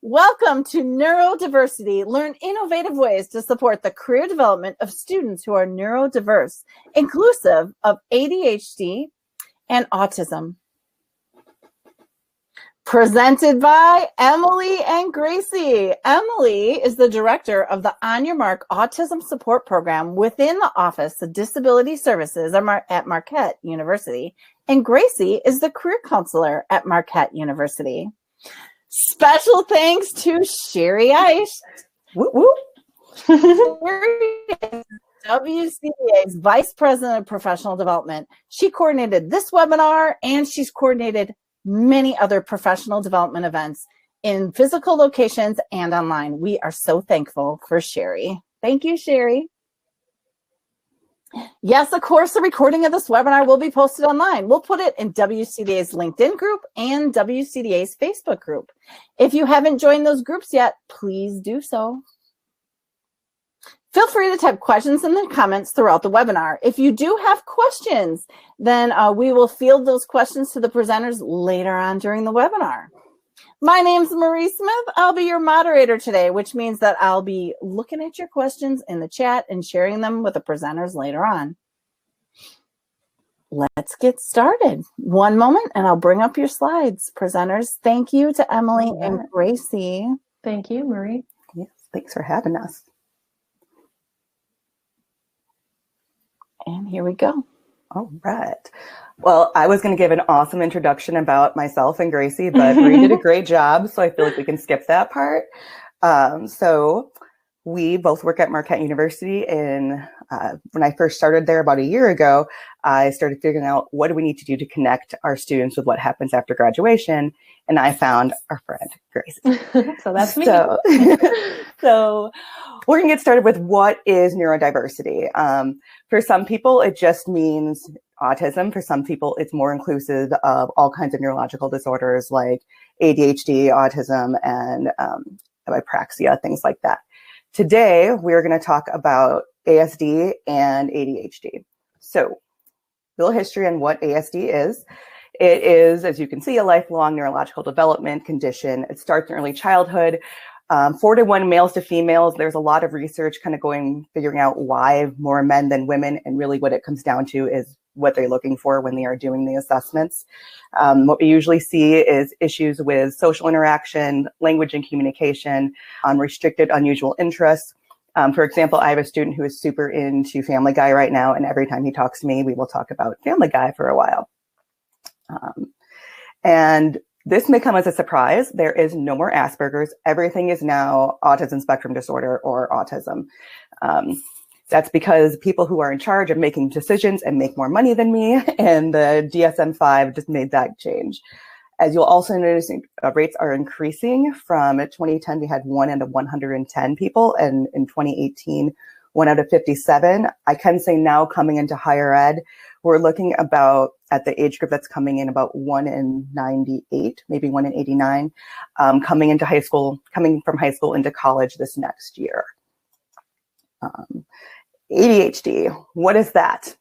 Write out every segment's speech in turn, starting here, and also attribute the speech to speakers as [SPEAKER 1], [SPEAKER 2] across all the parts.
[SPEAKER 1] Welcome to Neurodiversity. Learn innovative ways to support the career development of students who are neurodiverse, inclusive of ADHD and autism. Presented by Emily and Graicey. Emily is the director of the On Your Marq Autism Support Program within the Office of Disability Services at Marquette University, and Graicey is the career counselor at Marquette University. Special thanks to Sheri Eisch. Whoop, whoop. Sheri is WCDA's Vice President of Professional Development. She coordinated this webinar, and she's coordinated many other professional development events in physical locations and online. We are so thankful for Sheri. Thank you, Sheri. Yes, of course, the recording of this webinar will be posted online. We'll put it in WCDA's LinkedIn group and WCDA's Facebook group. If you haven't joined those groups yet, please do so. Feel free to type questions in the comments throughout the webinar. If you do have questions, then we will field those questions to the presenters later on during the webinar. My name's Marie Smith. I'll be your moderator today, which means that I'll be looking at your questions in the chat and sharing them with the presenters later on. Let's get started. One moment and I'll bring up your slides. Presenters, thank you to Emily and Graicey.
[SPEAKER 2] Thank you, Marie.
[SPEAKER 3] Yes, thanks for having us.
[SPEAKER 1] And here we go.
[SPEAKER 3] All right. Well, I was going to give an awesome introduction about myself and Graicey, but Marie did a great job, so I feel like we can skip that part. So we both work at Marquette University, and when I first started there about a year ago, I started figuring out what do we need to do to connect our students with what happens after graduation, and I found our friend, Graicey.
[SPEAKER 2] So that's me.
[SPEAKER 3] So we're going to get started with what is neurodiversity. For some people, it just means autism. For some people, it's more inclusive of all kinds of neurological disorders like ADHD, autism, and apraxia, things like that. Today, we're going to talk about ASD and ADHD. So, a little history on what ASD is. It is, as you can see, a lifelong neurological development condition. It starts in early childhood. 4 to 1 males to females. There's a lot of research kind of figuring out why more men than women, and really what it comes down to is what they're looking for when they are doing the assessments. What we usually see is issues with social interaction, language and communication, restricted unusual interests. For example, I have a student who is super into Family Guy right now, and every time he talks to me, we will talk about Family Guy for a while. And this may come as a surprise. There is no more Asperger's. Everything is now autism spectrum disorder or autism. That's because people who are in charge of making decisions and make more money than me, and the DSM-5 just made that change. As you'll also notice, rates are increasing. From 2010, we had 1 out of 110 people, and in 2018, 1 out of 57. I can say now, coming into higher ed, we're looking about, at the age group that's coming in, about 1 in 98, maybe 1 in 89, coming from high school into college this next year. ADHD, what is that?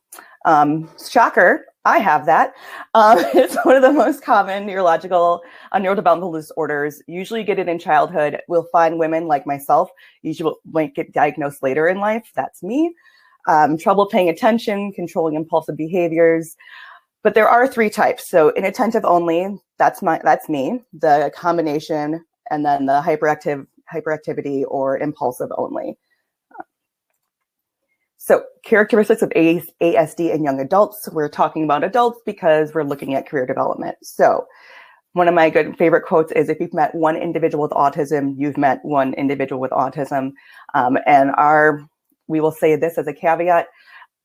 [SPEAKER 3] Shocker, I have that. It's one of the most common neurodevelopmental disorders. Usually get it in childhood. We'll find women like myself, usually might get diagnosed later in life. That's me. Trouble paying attention, controlling impulsive behaviors. But there are 3 types. So inattentive only, that's me. The combination, and then the hyperactivity or impulsive only. So characteristics of ASD in young adults. We're talking about adults because we're looking at career development. So one of my favorite quotes is, if you've met one individual with autism, you've met one individual with autism. We will say this as a caveat.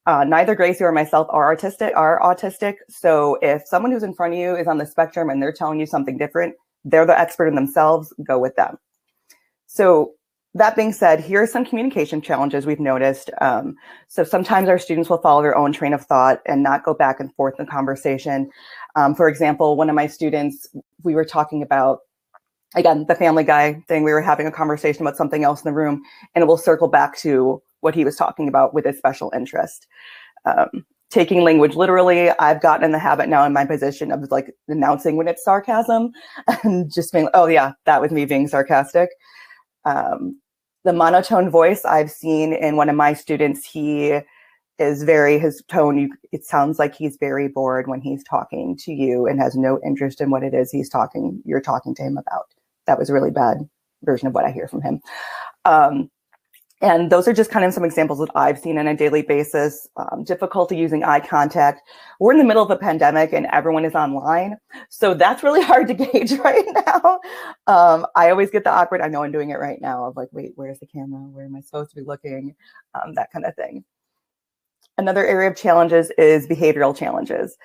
[SPEAKER 3] Neither Graicey or myself are autistic. So if someone who's in front of you is on the spectrum and they're telling you something different, they're the expert in themselves, go with them. So that being said, here are some communication challenges we've noticed. So sometimes our students will follow their own train of thought and not go back and forth in conversation. For example, one of my students, we were talking about, again, the Family Guy thing. We were having a conversation about something else in the room, and it will circle back to what he was talking about with his special interest. taking language literally. I've gotten in the habit now in my position of like announcing when it's sarcasm and just being, oh yeah, that was me being sarcastic. The monotone voice I've seen in one of my students, he is his tone, it sounds like he's very bored when he's talking to you and has no interest in what it is you're talking to him about. That was a really bad version of what I hear from him. And those are just kind of some examples that I've seen on a daily basis. Difficulty using eye contact. We're in the middle of a pandemic and everyone is online. So that's really hard to gauge right now. I always get the awkward, I know I'm doing it right now, of like, wait, where's the camera? Where am I supposed to be looking? That kind of thing. Another area of challenges is behavioral challenges.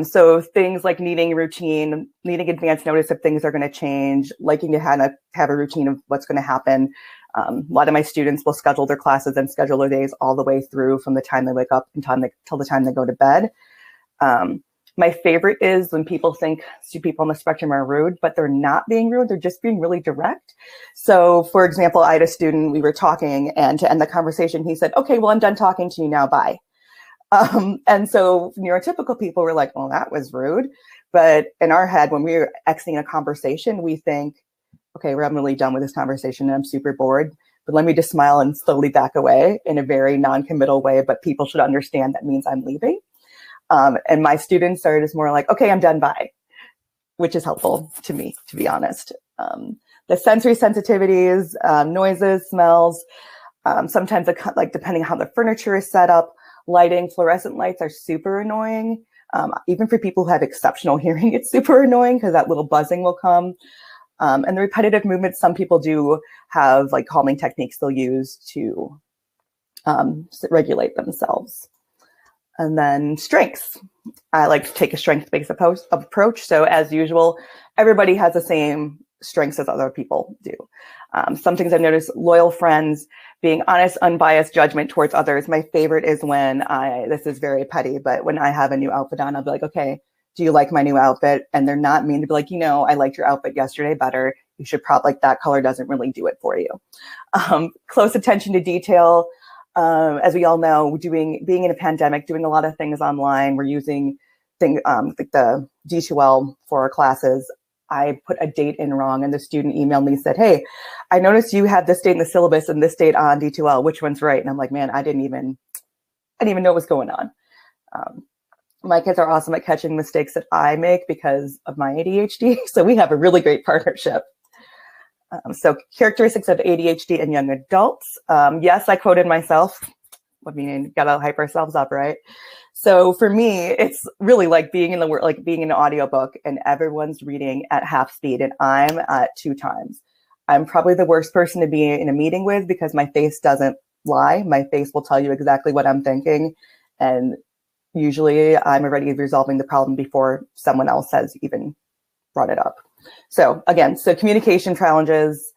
[SPEAKER 3] So things like needing routine, needing advance notice if things are going to change, liking to have a routine of what's going to happen. A lot of my students will schedule their classes and schedule their days all the way through from the time they wake up until the time they go to bed. My favorite is when people think people on the spectrum are rude, but they're not being rude. They're just being really direct. So for example, I had a student, we were talking, and to end the conversation, he said, okay, well, I'm done talking to you now, bye. And so neurotypical people were like, well, that was rude. But in our head, when we were exiting a conversation, we think, okay, I'm really done with this conversation and I'm super bored, but let me just smile and slowly back away in a very non-committal way, but people should understand that means I'm leaving. And my students are just more like, okay, I'm done, bye, which is helpful to me, to be honest. The sensory sensitivities, noises, smells, sometimes like depending on how the furniture is set up, lighting, fluorescent lights are super annoying. Even for people who have exceptional hearing, it's super annoying because that little buzzing will come. And the repetitive movements, some people do have like calming techniques they'll use to regulate themselves. And then strengths. I like to take a strength-based approach. So as usual, everybody has the same strengths as other people do. Some things I've noticed: loyal friends, being honest, unbiased judgment towards others. My favorite is when this is very petty, but when I have a new outfit on, I'll be like, okay, do you like my new outfit? And they're not mean to be like, I liked your outfit yesterday better. You should probably, like, that color doesn't really do it for you. Close attention to detail. As we all know, being in a pandemic, doing a lot of things online. We're using like the D2L for our classes. I put a date in wrong and the student emailed me and said, hey, I noticed you had this date in the syllabus and this date on D2L. Which one's right? And I'm like, man, I didn't even know what was going on. My kids are awesome at catching mistakes that I make because of my ADHD. So we have a really great partnership. So characteristics of ADHD in young adults. Yes, I quoted myself. I mean, gotta hype ourselves up, right? So for me, it's really like being in an audiobook and everyone's reading at half speed and I'm at 2 times. I'm probably the worst person to be in a meeting with because my face doesn't lie. My face will tell you exactly what I'm thinking. And usually I'm already resolving the problem before someone else has even brought it up. So again, communication challenges.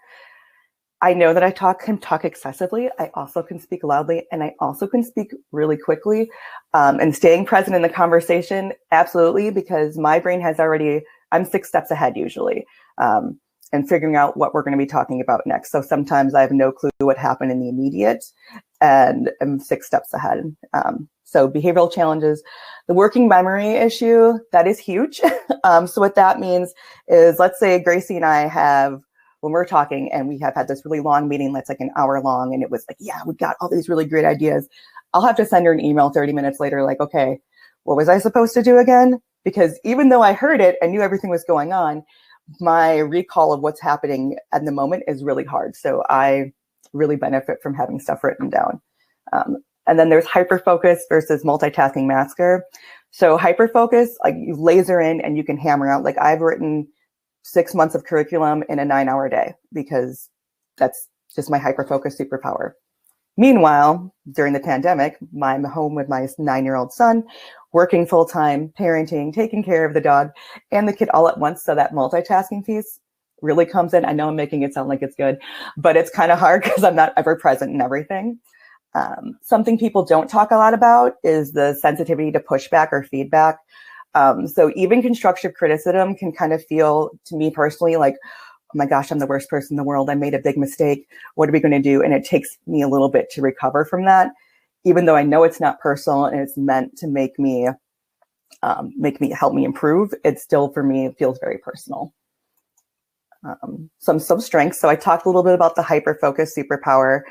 [SPEAKER 3] I know that I can talk excessively. I also can speak loudly and I also can speak really quickly. And staying present in the conversation, absolutely, because my brain I'm 6 steps ahead usually, and figuring out what we're going to be talking about next. So sometimes I have no clue what happened in the immediate and I'm 6 steps ahead. So behavioral challenges, the working memory issue, that is huge. So what that means is, let's say Graicey and I when we're talking and we have had this really long meeting that's like an hour long and it was like, yeah, we got all these really great ideas. I'll have to send her an email 30 minutes later, like, okay, what was I supposed to do again? Because even though I heard it and knew everything was going on, my recall of what's happening at the moment is really hard. So I really benefit from having stuff written down. And then there's hyperfocus versus multitasking masker. So hyperfocus, like you laser in and you can hammer out. Like I've written 6 months of curriculum in a 9-hour day because that's just my hyperfocus superpower. Meanwhile, during the pandemic, I'm home with my 9-year-old son, working full-time, parenting, taking care of the dog and the kid all at once. So that multitasking piece really comes in. I know I'm making it sound like it's good, but it's kind of hard because I'm not ever present in everything. Something people don't talk a lot about is the sensitivity to pushback or feedback. So even constructive criticism can kind of feel, to me personally, like, oh my gosh, I'm the worst person in the world. I made a big mistake. What are we going to do? And it takes me a little bit to recover from that. even though I know it's not personal and it's meant to help me improve, it still, for me, it feels very personal. Some strengths. So I talked a little bit about the hyper-focus, superpower,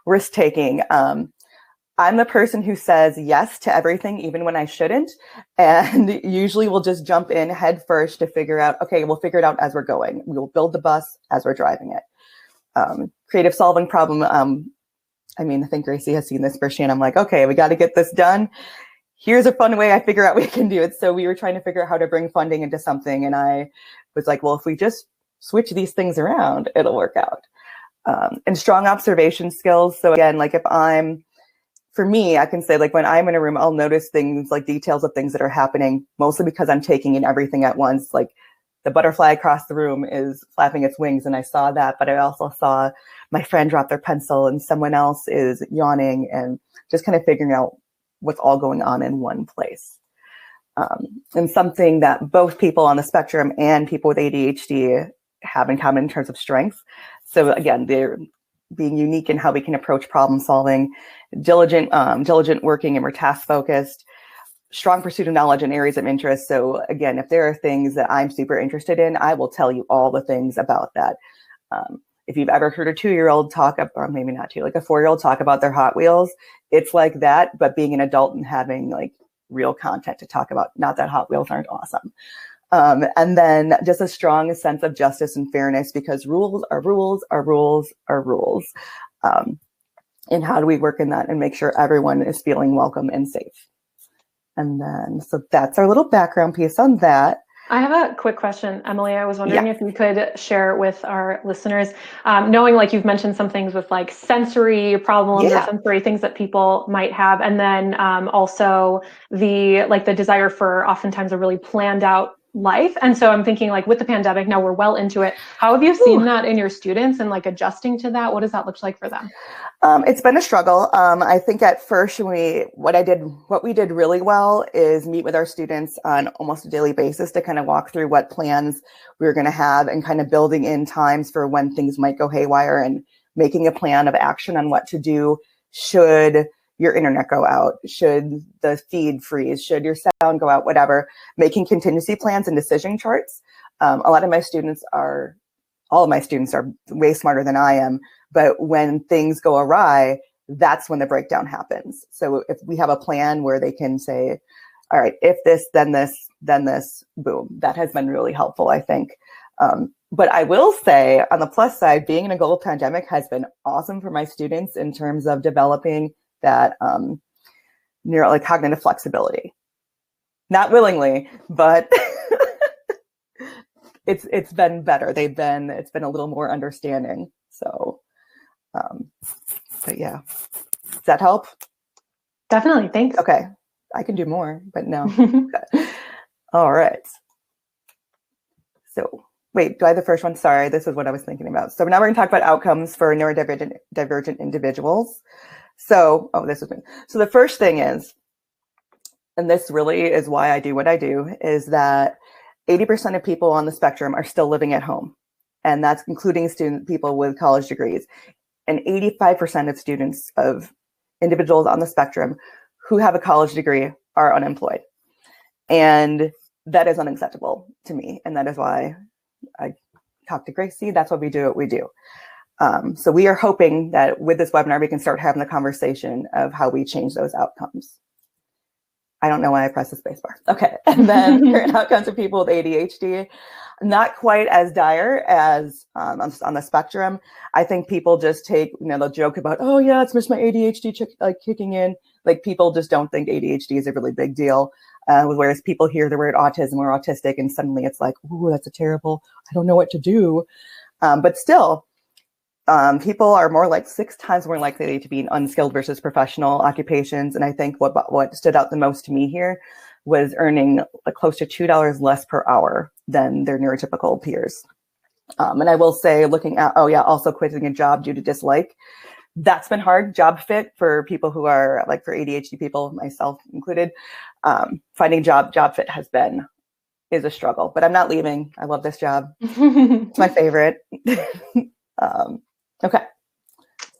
[SPEAKER 3] risk-taking. I'm the person who says yes to everything, even when I shouldn't, and usually we'll just jump in head first to figure out, okay, we'll figure it out as we're going. We'll build the bus as we're driving it. Creative solving problem. I think Graicey has seen this firsthand. I'm like, okay, we got to get this done. Here's a fun way I figure out we can do it. So we were trying to figure out how to bring funding into something. And I was like, well, if we just switch these things around, it'll work out. And strong observation skills. So again, like for me, I can say, like, when I'm in a room, I'll notice things like details of things that are happening, mostly because I'm taking in everything at once. Like the butterfly across the room is flapping its wings and I saw that, but I also saw my friend drop their pencil and someone else is yawning, and just kind of figuring out what's all going on in one place. And something that both people on the spectrum and people with ADHD have in common in terms of strengths. So again, they're being unique in how we can approach problem solving, diligent working, and we're task focused, strong pursuit of knowledge in areas of interest. So again, if there are things that I'm super interested in, I will tell you all the things about that. If you've ever heard a 2-year-old talk, or maybe not 2, like a 4-year-old talk about their Hot Wheels, it's like that, but being an adult and having like real content to talk about, not that Hot Wheels aren't awesome. And then just a strong sense of justice and fairness, because rules are rules are rules are rules. And how do we work in that and make sure everyone is feeling welcome and safe? And then, so that's our little background piece on that.
[SPEAKER 2] I have a quick question, Emily. I was wondering if you could share with our listeners, knowing like you've mentioned some things with like sensory problems or sensory things that people might have. And then also the desire for oftentimes a really planned out life. And so I'm thinking, like, with the pandemic, now we're well into it. How have you seen that in your students and like adjusting to that? What does that look like for them?
[SPEAKER 3] It's been a struggle. I think at first what we did really well is meet with our students on almost a daily basis to kind of walk through what plans we were going to have and kind of building in times for when things might go haywire and making a plan of action on what to do should your internet go out, should the feed freeze, should your sound go out, whatever, making contingency plans and decision charts. All of my students are way smarter than I am, but when things go awry, that's when the breakdown happens. So if we have a plan where they can say, all right, if this, then this, then this, boom, that has been really helpful, I think. But I will say, on the plus side, being in a global pandemic has been awesome for my students in terms of developing that cognitive flexibility. Not willingly, but it's been better. It's been a little more understanding. So, but yeah, does that help?
[SPEAKER 2] Definitely. Thanks.
[SPEAKER 3] Okay. I can do more, but no. Okay. All right. So wait, do I have the first one? Sorry, this is what I was thinking about. So now we're going to talk about outcomes for neurodivergent individuals. So, this is me. So the first thing is, and this really is why I do what I do, is that 80% of people on the spectrum are still living at home. And that's including people with college degrees. And 85% of individuals on the spectrum who have a college degree are unemployed. And that is unacceptable to me. And that is why I talk to Graicey. That's why we do what we do. So we are hoping that with this webinar, we can start having the conversation of how we change those outcomes. I don't know why I pressed the space bar. Okay. And then current outcomes of people with ADHD, not quite as dire as on the spectrum. I think people just take, they'll joke about, oh yeah, it's just my ADHD kicking in. Like, people just don't think ADHD is a really big deal. Whereas people hear the word autism or autistic and suddenly it's like, ooh, that's I don't know what to do. But still, people are 6 times more likely to be in unskilled versus professional occupations. And I think what stood out the most to me here was earning close to $2 less per hour than their neurotypical peers. And I will say, looking at, also quitting a job due to dislike, that's been hard. Job fit for people who are for ADHD people, myself included, finding job fit is a struggle, but I'm not leaving. I love this job. It's my favorite. Okay.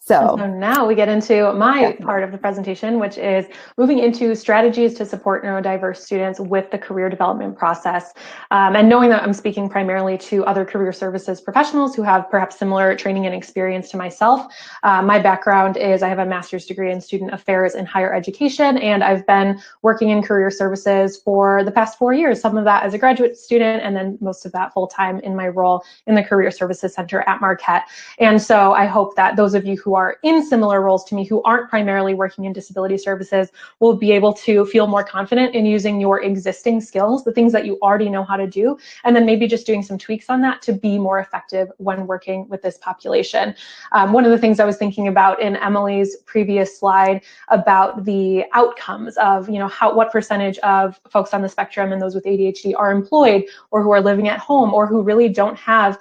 [SPEAKER 2] So now we get into my part of the presentation, which is moving into strategies to support neurodiverse students with the career development process. And knowing that I'm speaking primarily to other career services professionals who have perhaps similar training and experience to myself. My background is I have a master's degree in student affairs and higher education, and I've been working in career services for the past 4 years, some of that as a graduate student, and then most of that full-time in my role in the Career Services Center at Marquette. And so I hope that those of you who are in similar roles to me, who aren't primarily working in disability services, will be able to feel more confident in using your existing skills, the things that you already know how to do, and then maybe just doing some tweaks on that to be more effective when working with this population. One of the things I was thinking about in Emily's previous slide about the outcomes of, what percentage of folks on the spectrum and those with ADHD are employed or who are living at home or who really don't have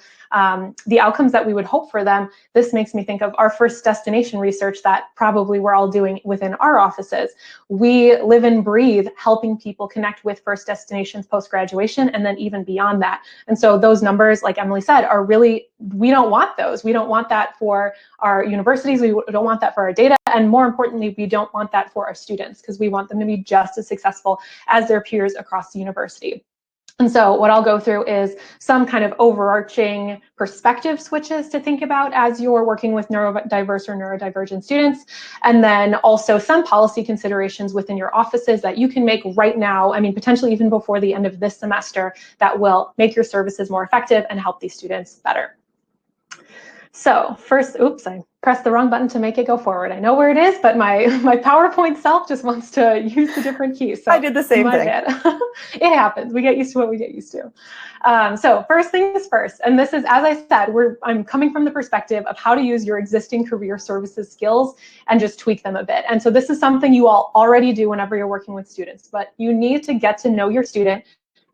[SPEAKER 2] the outcomes that we would hope for them. This makes me think of our first destination research that probably we're all doing within our offices. We live and breathe helping people connect with first destinations post-graduation and then even beyond that. And so those numbers, like Emily said, are really, we don't want those. We don't want that for our universities. We don't want that for our data. And more importantly, we don't want that for our students because we want them to be just as successful as their peers across the university. And so what I'll go through is some kind of overarching perspective switches to think about as you're working with neurodiverse or neurodivergent students, and then also some policy considerations within your offices that you can make right now, potentially even before the end of this semester, that will make your services more effective and help these students better. So first, oops, I pressed the wrong button to make it go forward. I know where it is, but my PowerPoint self just wants to use the different keys. So
[SPEAKER 3] I did the same thing.
[SPEAKER 2] It happens. We get used to what we get used to. So first things first, and this is, as I said, I'm coming from the perspective of how to use your existing career services skills and just tweak them a bit. And so this is something you all already do whenever you're working with students, but you need to get to know your student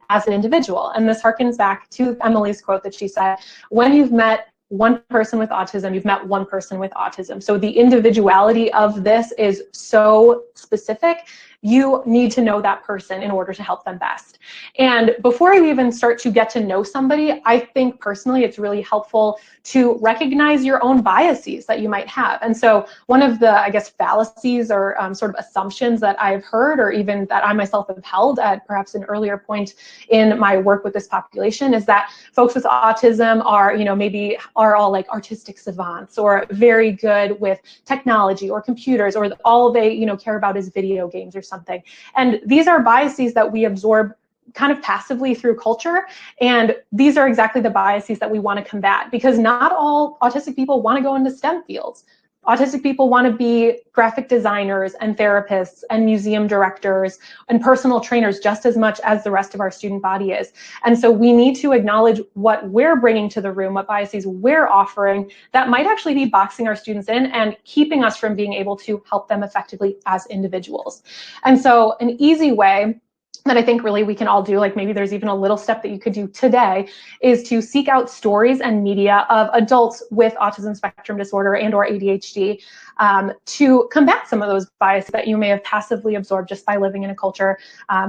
[SPEAKER 2] as an individual. And this harkens back to Emily's quote that she said, when you've met one person with autism, you've met one person with autism. So the individuality of this is so specific. You need to know that person in order to help them best. And before you even start to get to know somebody, I think personally it's really helpful to recognize your own biases that you might have. And so one of the, fallacies or sort of assumptions that I've heard, or even that I myself have held at perhaps an earlier point in my work with this population, is that folks with autism are, maybe are all like artistic savants or very good with technology or computers, or all they, care about is video games or something. And these are biases that we absorb kind of passively through culture. And these are exactly the biases that we want to combat, because not all autistic people want to go into STEM fields. Autistic people want to be graphic designers and therapists and museum directors and personal trainers just as much as the rest of our student body is. And so we need to acknowledge what we're bringing to the room, what biases we're offering that might actually be boxing our students in and keeping us from being able to help them effectively as individuals. And so an easy way that I think really we can all do, like maybe there's even a little step that you could do today, is to seek out stories and media of adults with autism spectrum disorder and or ADHD to combat some of those biases that you may have passively absorbed just by living in a culture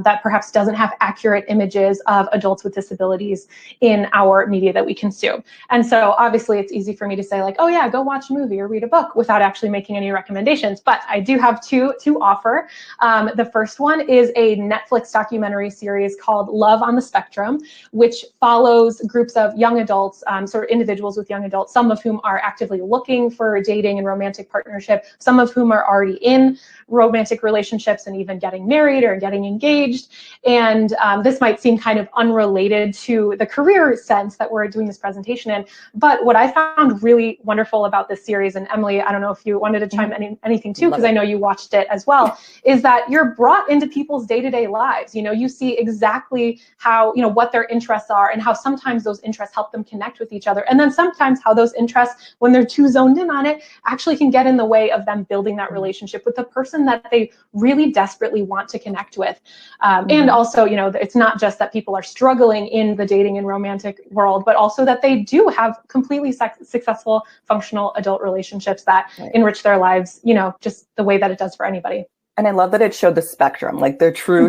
[SPEAKER 2] that perhaps doesn't have accurate images of adults with disabilities in our media that we consume. And so obviously it's easy for me to say like, oh yeah, go watch a movie or read a book without actually making any recommendations, but I do have two to offer. The first one is a Netflix documentary series called Love on the Spectrum, which follows groups of young adults, sort of individuals with young adults, some of whom are actively looking for dating and romantic partnership, some of whom are already in romantic relationships and even getting married or getting engaged. And this might seem kind of unrelated to the career sense that we're doing this presentation in, but what I found really wonderful about this series, and Emily, I don't know if you wanted to chime anything too, because I know you watched it as well, is that you're brought into people's day-to-day lives. You see exactly how, what their interests are and how sometimes those interests help them connect with each other. And then sometimes how those interests, when they're too zoned in on it, actually can get in the way of them building that relationship with the person that they really desperately want to connect with. And also, it's not just that people are struggling in the dating and romantic world, but also that they do have completely successful, functional adult relationships that enrich their lives, just the way that it does for anybody.
[SPEAKER 3] And I love that it showed the spectrum, like the true,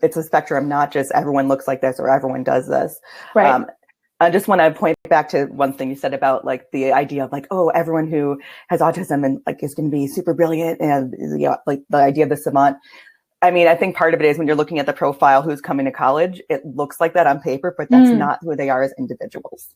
[SPEAKER 3] it's a spectrum, not just everyone looks like this or everyone does this.
[SPEAKER 2] Right.
[SPEAKER 3] I just want to point back to one thing you said about like the idea of like, oh, everyone who has autism and like is going to be super brilliant, and like the idea of the savant. I mean, I think part of it is when you're looking at the profile who's coming to college, it looks like that on paper, but that's not who they are as individuals.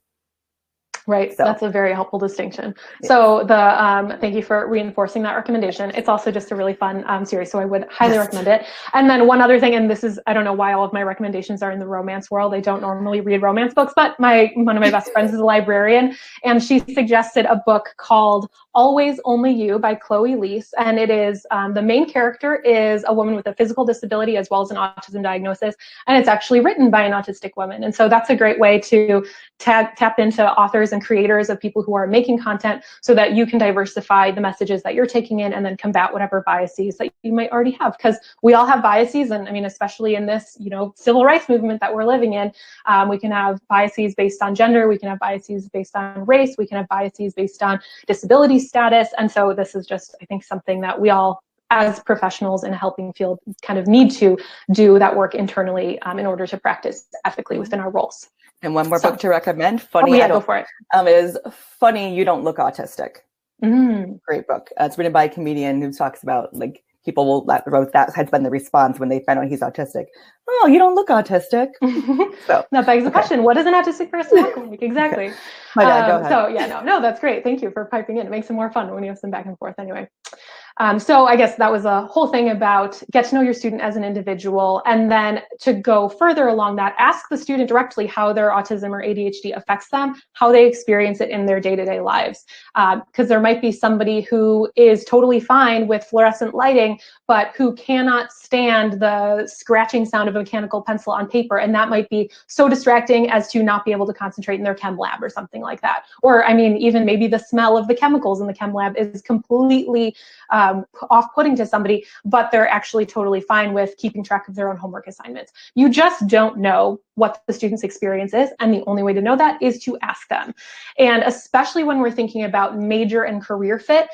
[SPEAKER 2] Right. So, that's a very helpful distinction. Yeah. So thank you for reinforcing that recommendation. It's also just a really fun series, so I would highly recommend it. And then one other thing, and this is, I don't know why all of my recommendations are in the romance world. I don't normally read romance books, but one of my best friends is a librarian, and she suggested a book called Always Only You by Chloe Leese. And it is, the main character is a woman with a physical disability as well as an autism diagnosis. And it's actually written by an autistic woman. And so that's a great way to tap into authors and creators of people who are making content so that you can diversify the messages that you're taking in and then combat whatever biases that you might already have. Because we all have biases. And I mean, especially in this, civil rights movement that we're living in, we can have biases based on gender. We can have biases based on race. We can have biases based on disability status. And so this is just, I think, something that we all as professionals in a helping field kind of need to do that work internally in order to practice ethically within our roles.
[SPEAKER 3] And one more book to recommend, Funny,
[SPEAKER 2] go for it.
[SPEAKER 3] Is Funny, You Don't Look Autistic. Great book. It's written by a comedian who talks about like people wrote that has been the response when they find out he's autistic. Oh, you don't look autistic. So
[SPEAKER 2] that begs the question: what does an autistic person look like? Exactly.
[SPEAKER 3] Okay. My bad, go ahead.
[SPEAKER 2] So yeah, no, that's great. Thank you for piping in. It makes it more fun when you have some back and forth. Anyway. So I guess that was a whole thing about get to know your student as an individual, and then to go further along that, ask the student directly how their autism or ADHD affects them, how they experience it in their day-to-day lives. Because there might be somebody who is totally fine with fluorescent lighting, but who cannot stand the scratching sound of a mechanical pencil on paper, and that might be so distracting as to not be able to concentrate in their chem lab or something like that. Or I mean, even maybe the smell of the chemicals in the chem lab is completely off-putting to somebody, but they're actually totally fine with keeping track of their own homework assignments. You just don't know what the student's experience is, and the only way to know that is to ask them. And especially when we're thinking about major and career fit,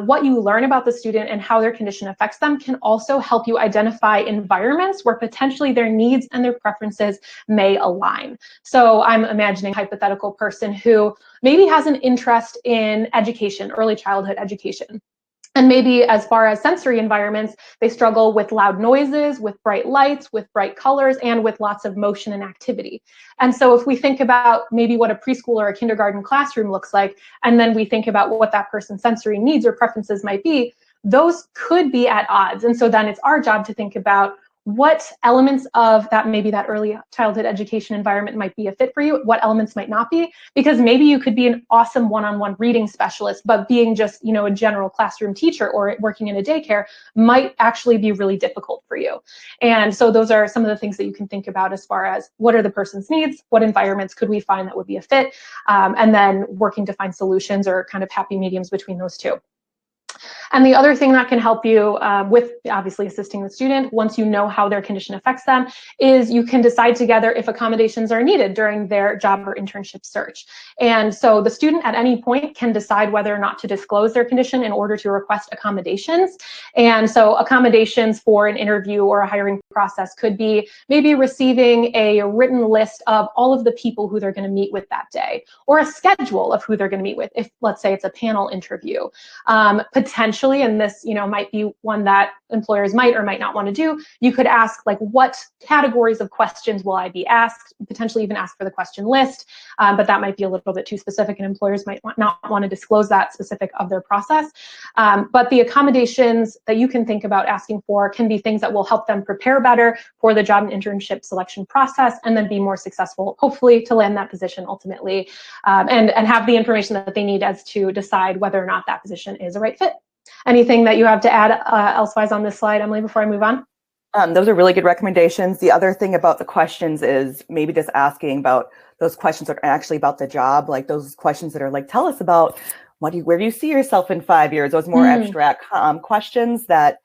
[SPEAKER 2] what you learn about the student and how their condition affects them can also help you identify environments where potentially their needs and their preferences may align. So I'm imagining a hypothetical person who maybe has an interest in education, early childhood education. And maybe as far as sensory environments, they struggle with loud noises, with bright lights, with bright colors, and with lots of motion and activity. And so if we think about maybe what a preschool or a kindergarten classroom looks like, and then we think about what that person's sensory needs or preferences might be, those could be at odds. And so then it's our job to think about what elements of that, maybe that early childhood education environment might be a fit for you, what elements might not be, because maybe you could be an awesome one-on-one reading specialist, but being just, a general classroom teacher or working in a daycare might actually be really difficult for you. And so those are some of the things that you can think about as far as what are the person's needs, what environments could we find that would be a fit, and then working to find solutions or kind of happy mediums between those two. And the other thing that can help you with obviously assisting the student, once you know how their condition affects them, is you can decide together if accommodations are needed during their job or internship search. And so the student at any point can decide whether or not to disclose their condition in order to request accommodations. And so accommodations for an interview or a hiring process could be maybe receiving a written list of all of the people who they're going to meet with that day, or a schedule of who they're going to meet with, if let's say it's a panel interview. Potentially, and this might be one that employers might or might not want to do, you could ask like, what categories of questions will I be asked? Potentially even ask for the question list, but that might be a little bit too specific, and employers might not want to disclose that specific of their process. But the accommodations that you can think about asking for can be things that will help them prepare better for the job and internship selection process, and then be more successful, hopefully, to land that position ultimately, and have the information that they need as to decide whether or not that position is a right fit. Anything that you have to add elsewise on this slide, Emily, before I move on?
[SPEAKER 3] Those are really good recommendations. The other thing about the questions is maybe just asking about those questions that are actually about the job, like those questions that are like, tell us about where do you see yourself in 5 years? Those more abstract questions that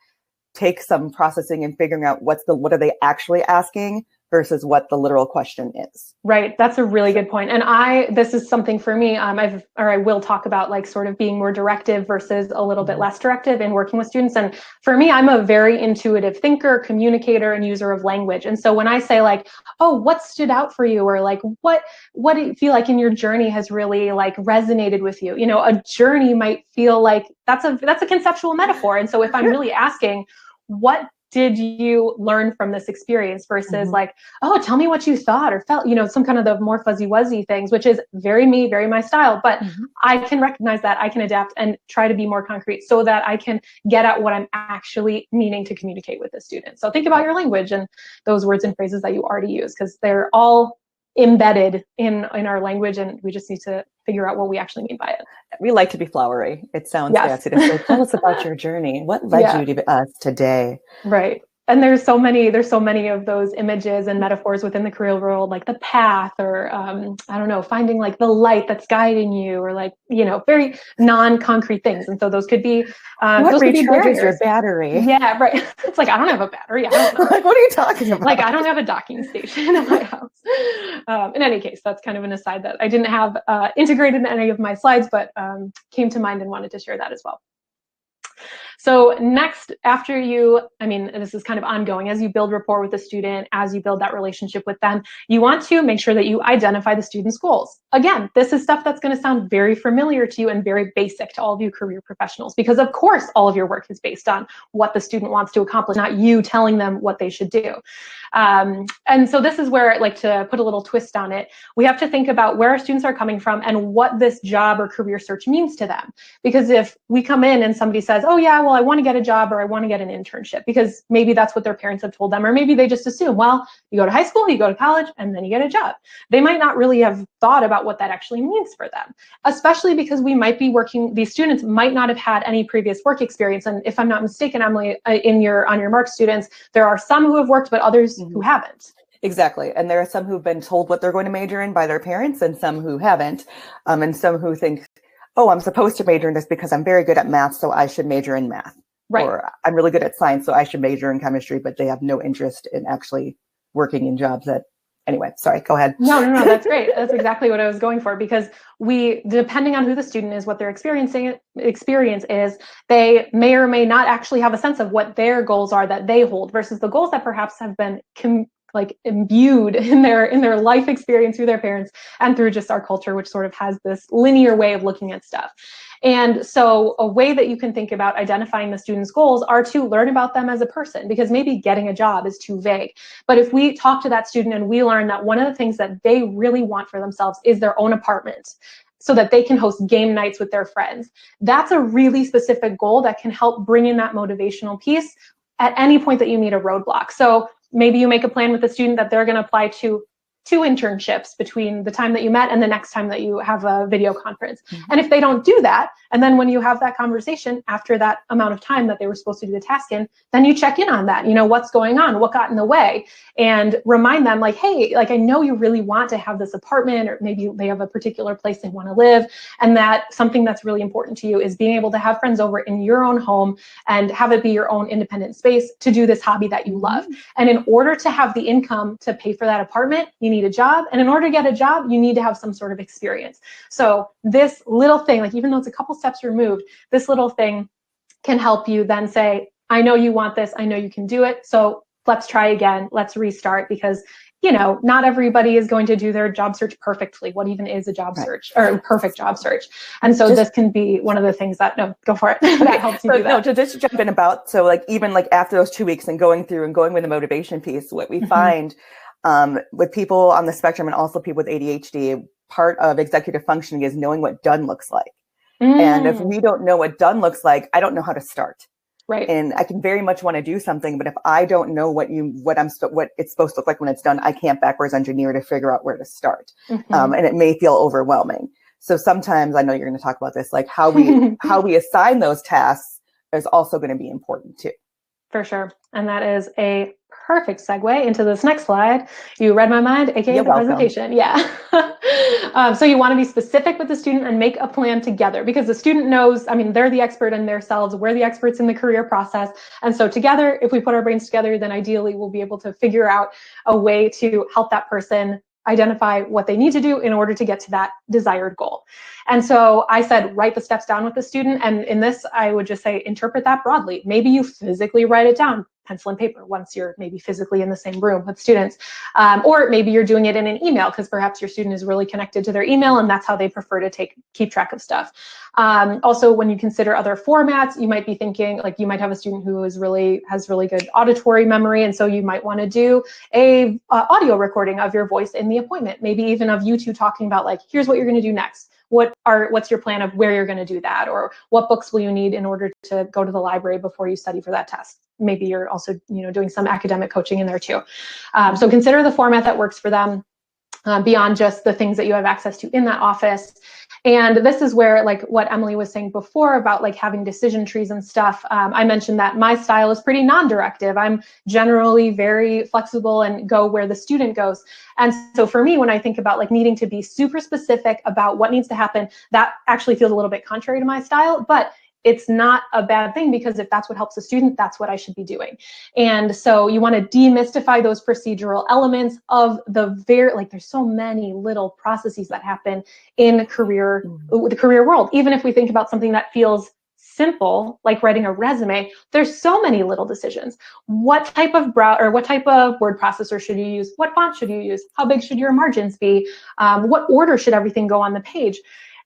[SPEAKER 3] take some processing and figuring out what are they actually asking versus what the literal question is.
[SPEAKER 2] Right. That's a really good point. And this is something for me, I will talk about like sort of being more directive versus a little bit less directive in working with students. And for me, I'm a very intuitive thinker, communicator, and user of language. And so when I say like, oh, what stood out for you? Or like, what do you feel like in your journey has really like resonated with you? You know, a journey might feel like that's a conceptual metaphor. And so if I'm really asking, what did you learn from this experience versus like, oh, tell me what you thought or felt, you know, some kind of the more fuzzy wuzzy things, which is very me, very my style, but I can recognize that, I can adapt and try to be more concrete so that I can get at what I'm actually meaning to communicate with the student. So think about your language and those words and phrases that you already use, because they're all embedded in our language, and we just need to figure out what we actually mean by it.
[SPEAKER 3] We like to be flowery. It sounds fancy. Like, tell us about your journey. What led you to us today?
[SPEAKER 2] Right. And there's so many of those images and metaphors within the career world, like the path, or I don't know, finding like the light that's guiding you, or like, you know, very non-concrete things. And so those could be
[SPEAKER 3] what recharges your battery?
[SPEAKER 2] Yeah, right. It's like, I don't have a battery. I don't know.
[SPEAKER 3] Like, what are you talking about?
[SPEAKER 2] Like, I don't have a docking station in my house. In any case, that's kind of an aside that I didn't have integrated in any of my slides, but came to mind and wanted to share that as well. So next, after this is kind of ongoing, as you build rapport with the student, as you build that relationship with them, you want to make sure that you identify the student's goals. Again, this is stuff that's going to sound very familiar to you and very basic to all of you career professionals, because of course, all of your work is based on what the student wants to accomplish, not you telling them what they should do. And so this is where, like, to put a little twist on it, we have to think about where our students are coming from and what this job or career search means to them. Because if we come in and somebody says, oh yeah, well, I want to get a job or I want to get an internship, because maybe that's what their parents have told them, or maybe they just assume, well, you go to high school, you go to college, and then you get a job. They might not really have thought about what that actually means for them, especially because we might be these students might not have had any previous work experience. And if I'm not mistaken, Emily, in your On Your Marq students, there are some who have worked, but others who haven't.
[SPEAKER 3] Exactly. And there are some who've been told what they're going to major in by their parents, and some who haven't, and some who think, oh, I'm supposed to major in this because I'm very good at math, so I should major in math. Right. Or I'm really good at science, so I should major in chemistry, but they have no interest in actually working in jobs that, anyway, sorry, go ahead.
[SPEAKER 2] No, that's great. That's exactly what I was going for, because depending on who the student is, what their experience is, they may or may not actually have a sense of what their goals are that they hold versus the goals that perhaps have been imbued in their life experience through their parents and through just our culture, which sort of has this linear way of looking at stuff. And so a way that you can think about identifying the student's goals are to learn about them as a person, because maybe getting a job is too vague. But if we talk to that student and we learn that one of the things that they really want for themselves is their own apartment, so that they can host game nights with their friends, that's a really specific goal that can help bring in that motivational piece at any point that you meet a roadblock. So maybe you make a plan with the student that they're going to apply to 2 internships between the time that you met and the next time that you have a video conference. And if they don't do that, and then when you have that conversation after that amount of time that they were supposed to do the task in, then you check in on that, what's going on, what got in the way, and remind them like, hey, like, I know you really want to have this apartment, or maybe they have a particular place they want to live. And that something that's really important to you is being able to have friends over in your own home and have it be your own independent space to do this hobby that you love. And in order to have the income to pay for that apartment, you need a job. And in order to get a job, you need to have some sort of experience. So this little thing, like, even though it's a couple steps removed, this little thing can help you then say, I know you want this. I know you can do it. So let's try again. Let's restart, because not everybody is going to do their job search perfectly. What even is a job search, or a perfect job search? And so this can be one of the things that, no, go for it. That helps you do that.
[SPEAKER 3] No, to just jump in about, so like, even like after those 2 weeks and going with the motivation piece, what we find with people on the spectrum and also people with ADHD, part of executive functioning is knowing what done looks like. And if we don't know what done looks like, I don't know how to start. Right. And I can very much want to do something, but if I don't know what it's supposed to look like when it's done, I can't backwards engineer to figure out where to start. And it may feel overwhelming. So sometimes, I know you're going to talk about this, like how we assign those tasks is also going to be important too.
[SPEAKER 2] For sure. And that is a perfect segue into this next slide. You read my mind, aka
[SPEAKER 3] You're
[SPEAKER 2] the
[SPEAKER 3] welcome.
[SPEAKER 2] presentation. Yeah. So you want to be specific with the student and make a plan together, because the student knows, I mean, they're the expert in themselves. We're the experts in the career process. And so together, if we put our brains together, then ideally we'll be able to figure out a way to help that person identify what they need to do in order to get to that desired goal. And so I said, write the steps down with the student. And in this, I would just say, interpret that broadly. Maybe you physically write it down, pencil and paper, once you're maybe physically in the same room with students. Or maybe you're doing it in an email, because perhaps your student is really connected to their email and that's how they prefer to keep track of stuff. Also, when you consider other formats, you might be thinking, like, you might have a student who has really good auditory memory, and so you might want to do a audio recording of your voice in the appointment, maybe even of you two talking about, like, here's what you're going to do next. What's your plan of where you're going to do that, or what books will you need in order to go to the library before you study for that test. Maybe you're also, doing some academic coaching in there too. So consider the format that works for them, beyond just the things that you have access to in that office. And this is where, like what Emily was saying before about like having decision trees and stuff, I mentioned that my style is pretty non-directive. I'm generally very flexible and go where the student goes. And so for me, when I think about like needing to be super specific about what needs to happen, that actually feels a little bit contrary to my style, but it's not a bad thing, because if that's what helps the student, that's what I should be doing. And so you want to demystify those procedural elements of the there's so many little processes that happen in the career world. Even if we think about something that feels simple, like writing a resume, there's so many little decisions. What type of word processor should you use? What font should you use? How big should your margins be? What order should everything go on the page?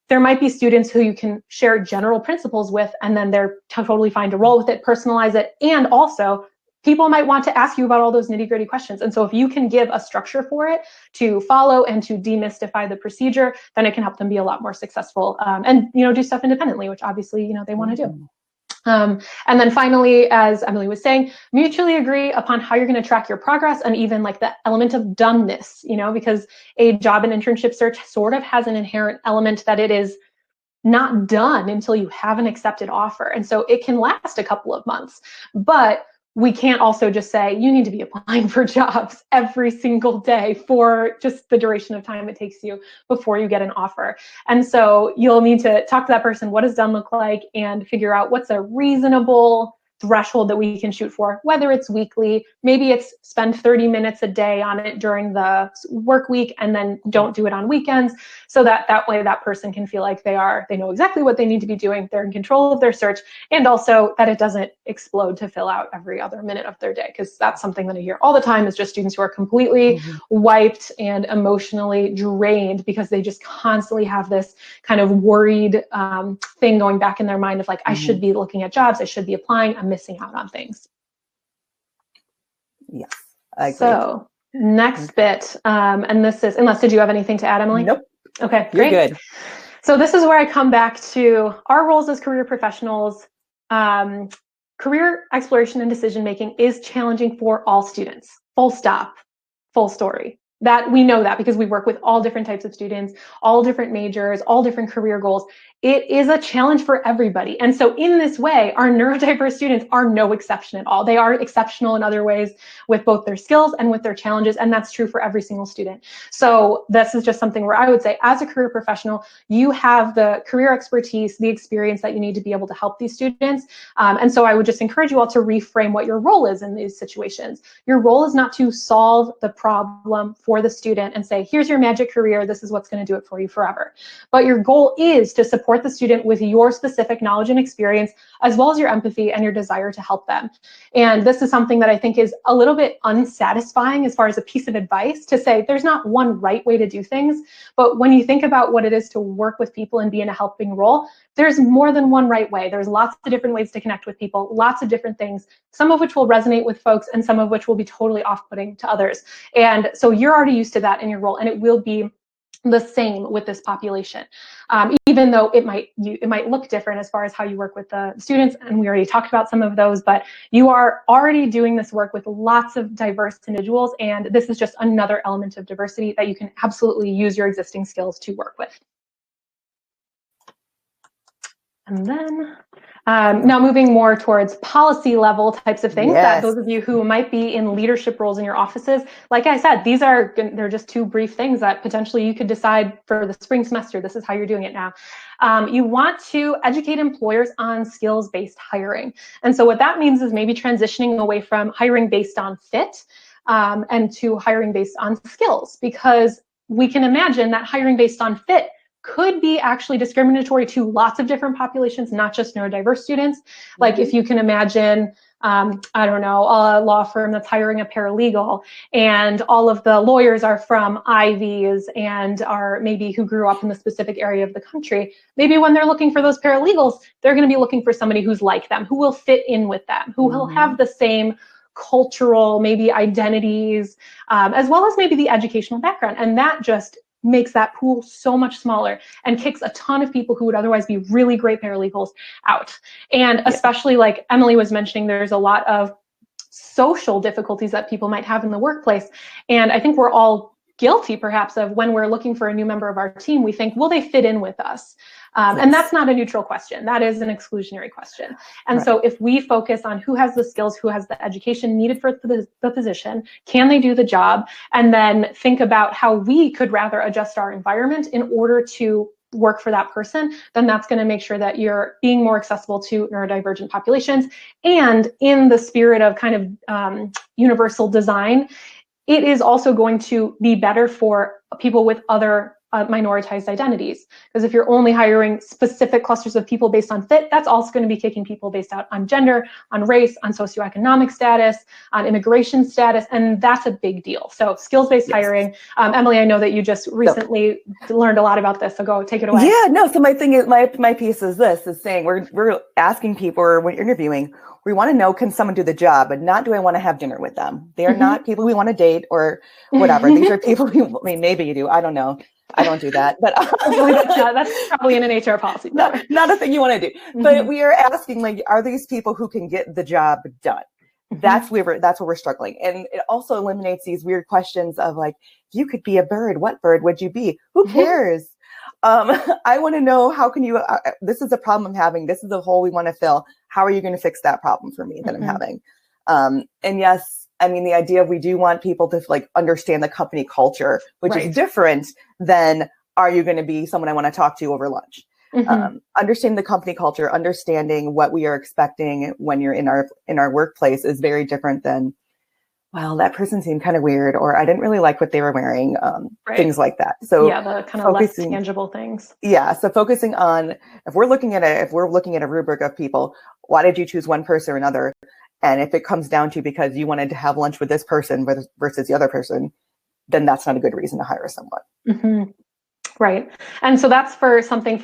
[SPEAKER 2] There might be students who you can share general principles with, and then they're totally fine to roll with it, personalize it. And also, people might want to ask you about all those nitty-gritty questions. And so if you can give a structure for it to follow and to demystify the procedure, then it can help them be a lot more successful, and do stuff independently, which obviously they want to do. And then finally, as Emily was saying, mutually agree upon how you're going to track your progress, and even like the element of doneness, because a job and internship search sort of has an inherent element that it is not done until you have an accepted offer. And so it can last a couple of months, but we can't also just say you need to be applying for jobs every single day for just the duration of time it takes you before you get an offer. And so you'll need to talk to that person, what does done look like, and figure out what's a reasonable threshold that we can shoot for, whether it's weekly, maybe it's spend 30 minutes a day on it during the work week and then don't do it on weekends, so that way that person can feel like they know exactly what they need to be doing, they're in control of their search, and also that it doesn't explode to fill out every other minute of their day, because that's something that I hear all the time is just students who are completely wiped and emotionally drained because they just constantly have this kind of worried thing going back in their mind of like, I should be looking at jobs, I should be applying, I'm missing out on things.
[SPEAKER 3] Yes, I agree.
[SPEAKER 2] So next bit, and this is, did you have anything to add, Emily?
[SPEAKER 3] Nope.
[SPEAKER 2] Okay,
[SPEAKER 3] You're
[SPEAKER 2] great.
[SPEAKER 3] good.
[SPEAKER 2] So this is where I come back to our roles as career professionals. Career exploration and decision-making is challenging for all students, full stop, full story. That we know that because we work with all different types of students, all different majors, all different career goals. It is a challenge for everybody. And so in this way, our neurodiverse students are no exception at all. They are exceptional in other ways with both their skills and with their challenges. And that's true for every single student. So this is just something where I would say, as a career professional, you have the career expertise, the experience that you need to be able to help these students. And so I would just encourage you all to reframe what your role is in these situations. Your role is not to solve the problem for the student and say, here's your magic career, this is what's going to do it for you forever. But your goal is to support the student with your specific knowledge and experience, as well as your empathy and your desire to help them. And this is something that I think is a little bit unsatisfying as far as a piece of advice to say there's not one right way to do things. But when you think about what it is to work with people and be in a helping role, there's more than one right way. There's lots of different ways to connect with people, lots of different things, some of which will resonate with folks and some of which will be totally off-putting to others. And so you're already used to that in your role, and it will be the same with this population, even though it might look different as far as how you work with the students, and we already talked about some of those, but you are already doing this work with lots of diverse individuals, and this is just another element of diversity that you can absolutely use your existing skills to work with. And then Now moving more towards policy level types of things, that
[SPEAKER 3] Yes.
[SPEAKER 2] those of you who might be in leadership roles in your offices, like I said, they're just two brief things that potentially you could decide for the spring semester. This is how you're doing it now. You want to educate employers on skills-based hiring. And so what that means is maybe transitioning away from hiring based on fit and to hiring based on skills, because we can imagine that hiring based on fit could be actually discriminatory to lots of different populations, not just neurodiverse students. Like if you can imagine, I don't know, a law firm that's hiring a paralegal and all of the lawyers are from Ivies and are maybe who grew up in the specific area of the country. Maybe when they're looking for those paralegals, they're going to be looking for somebody who's like them, who will fit in with them, who will have the same cultural, maybe identities, as well as maybe the educational background. And that just makes that pool so much smaller and kicks a ton of people who would otherwise be really great paralegals out. And especially like Emily was mentioning, there's a lot of social difficulties that people might have in the workplace. And I think we're all guilty perhaps of when we're looking for a new member of our team, we think, will they fit in with us? And that's not a neutral question. That is an exclusionary question. And so if we focus on who has the skills, who has the education needed for the position, can they do the job? And then think about how we could rather adjust our environment in order to work for that person, then that's going to make sure that you're being more accessible to neurodivergent populations. And in the spirit of kind of universal design, it is also going to be better for people with other minoritized identities. Because if you're only hiring specific clusters of people based on fit, that's also going to be kicking people based out on gender, on race, on socioeconomic status, on immigration status, and that's a big deal. So skills-based hiring. Emily, I know that you just recently learned a lot about this, so go take it away.
[SPEAKER 3] Yeah, no, so my thing is, my piece is this, is saying we're asking people, or when interviewing, we want to know, can someone do the job, but not do I want to have dinner with them? They are not people we want to date or whatever. These are people who, I mean, maybe you do, I don't know. I don't do that, but
[SPEAKER 2] that's probably in an HR policy.
[SPEAKER 3] Not a thing you want to do. But we are asking, like, are these people who can get the job done? That's where we're struggling. And it also eliminates these weird questions of like, you could be a bird. What bird would you be? Who cares? I want to know, how can you, this is a problem I'm having. This is a hole we want to fill. How are you going to fix that problem for me that I'm having? And yes, I mean, the idea of we do want people to like understand the company culture, which is different than, are you going to be someone I want to talk to over lunch? Understanding the company culture, understanding what we are expecting when you're in our workplace is very different than, well, that person seemed kind of weird, or I didn't really like what they were wearing, things like that. So
[SPEAKER 2] yeah, the kind of less tangible things.
[SPEAKER 3] Yeah, so focusing on, if we're looking at a rubric of people, why did you choose one person or another? And if it comes down to because you wanted to have lunch with this person versus the other person, then that's not a good reason to hire someone.
[SPEAKER 2] Right. And so that's for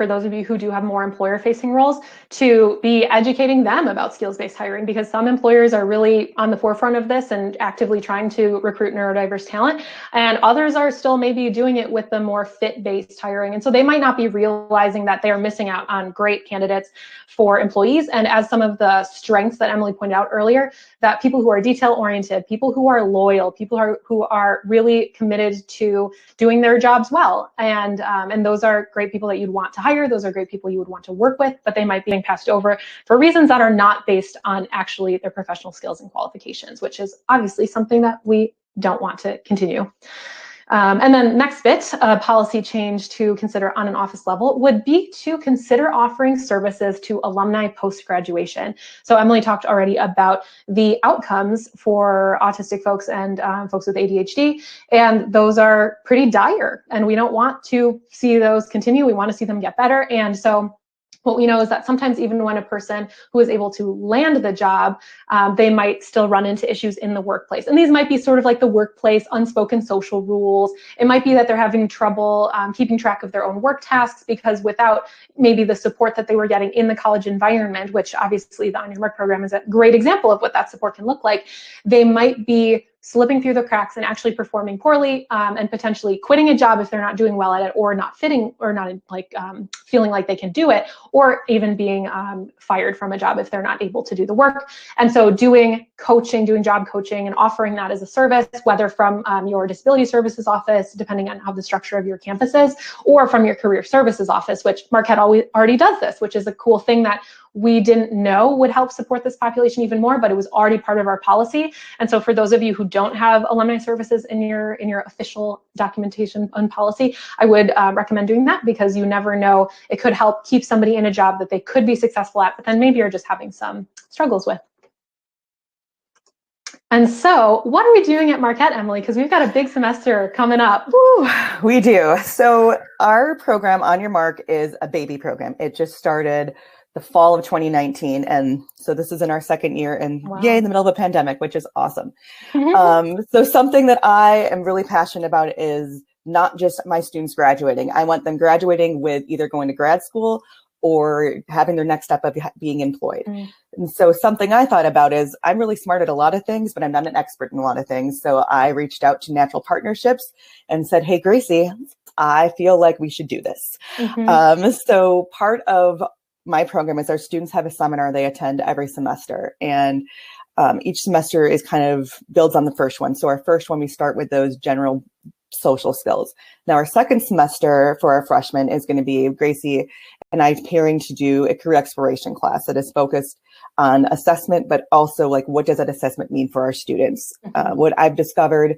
[SPEAKER 2] those of you who do have more employer-facing roles, to be educating them about skills-based hiring, because some employers are really on the forefront of this and actively trying to recruit neurodiverse talent, and others are still maybe doing it with the more fit-based hiring. And so they might not be realizing that they are missing out on great candidates for employees. And as some of the strengths that Emily pointed out earlier, that people who are detail-oriented, people who are loyal, people who are really committed to doing their jobs well, and those are great people that you'd want to hire. Those are great people you would want to work with, but they might be passed over for reasons that are not based on actually their professional skills and qualifications, which is obviously something that we don't want to continue. And then next bit, policy change to consider on an office level would be to consider offering services to alumni post-graduation. So Emily talked already about the outcomes for autistic folks and folks with ADHD, and those are pretty dire, and we don't want to see those continue. We want to see them get better. And so what we know is that sometimes even when a person who is able to land the job, they might still run into issues in the workplace. And these might be sort of like the workplace unspoken social rules. It might be that they're having trouble keeping track of their own work tasks, because without maybe the support that they were getting in the college environment, which obviously the On Your Marq program is a great example of what that support can look like, they might be slipping through the cracks and actually performing poorly, and potentially quitting a job if they're not doing well at it, or not fitting, or not like feeling like they can do it, or even being fired from a job if they're not able to do the work. And so doing coaching, doing job coaching, and offering that as a service, whether from your disability services office, depending on how the structure of your campus is, or from your career services office, which Marquette already does this, which is a cool thing that we didn't know would help support this population even more, but it was already part of our policy. And so for those of you who don't have alumni services in your official documentation on policy, I would recommend doing that, because you never know, it could help keep somebody in a job that they could be successful at, but then maybe you're just having some struggles with. And so what are we doing at Marquette, Emily? Because we've got a big semester coming up.
[SPEAKER 3] Ooh, we do. So our program, On Your Marq, is a baby program. It just started the fall of 2019. And so this is in our second year, and yay, in the middle of a pandemic, which is awesome. So something that I am really passionate about is not just my students graduating. I want them graduating with either going to grad school or having their next step of being employed. And so something I thought about is, I'm really smart at a lot of things, but I'm not an expert in a lot of things. So I reached out to Natural Partnerships and said, hey, Graicey, I feel like we should do this. So part of my program is our students have a seminar they attend every semester. And each semester is kind of builds on the first one. So our first one, we start with those general social skills. Now our second semester for our freshmen is going to be Graicey and I pairing to do a career exploration class that is focused on assessment, but also like, what does that assessment mean for our students? What I've discovered,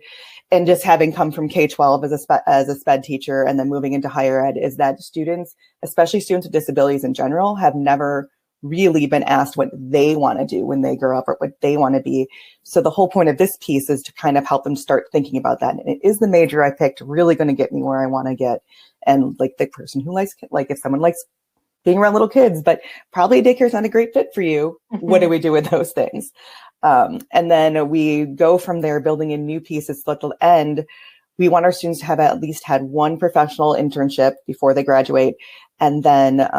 [SPEAKER 3] and just having come from K-12 as a SPED teacher and then moving into higher ed, is that students, especially students with disabilities in general, have never really been asked what they want to do when they grow up or what they want to be. So the whole point of this piece is to kind of help them start thinking about that. And is the major I picked really going to get me where I want to get? And like the person who likes, like if someone likes being around little kids, but probably daycare is not a great fit for you, what do we do with those things? And then we go from there, building in new pieces. So at the end, we want our students to have at least had one professional internship before they graduate, and then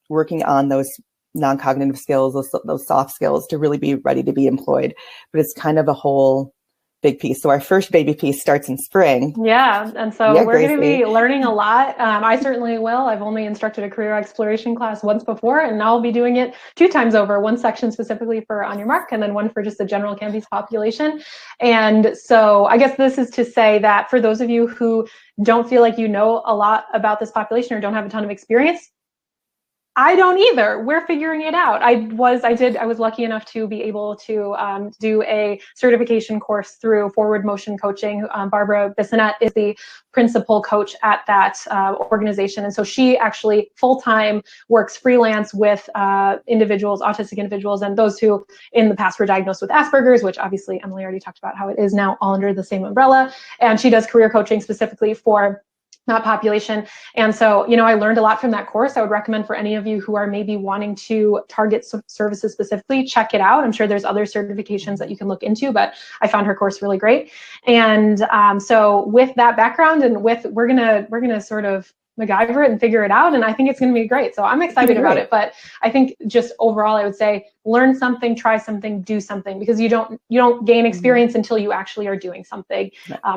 [SPEAKER 3] working on those non-cognitive skills, those soft skills, to really be ready to be employed. But it's kind of a whole big piece. So our first baby piece starts in spring.
[SPEAKER 2] Yeah. And so we're going to be learning a lot. I certainly will. I've only instructed a career exploration class once before, and now I'll be doing it 2 times over, one section specifically for On Your Marq, and then one for just the general campus population. And so I guess this is to say that for those of you who don't feel like you know a lot about this population or don't have a ton of experience, I don't either. We're figuring it out. I was lucky enough to be able to do a certification course through Forward Motion Coaching. Barbara Bissonette is the principal coach at that organization. And so she actually full-time works freelance with individuals, autistic individuals, and those who in the past were diagnosed with Asperger's, which obviously Emily already talked about how it is now all under the same umbrella. And she does career coaching specifically for that population. And so, you know, I learned a lot from that course. I would recommend for any of you who are maybe wanting to target services specifically, check it out. I'm sure there's other certifications that you can look into, but I found her course really great. And so with that background and we're gonna sort of MacGyver it and figure it out. And I think it's going to be great. So I'm excited about it. But I think just overall, I would say learn something, try something, do something, because you don't gain experience until you actually are doing something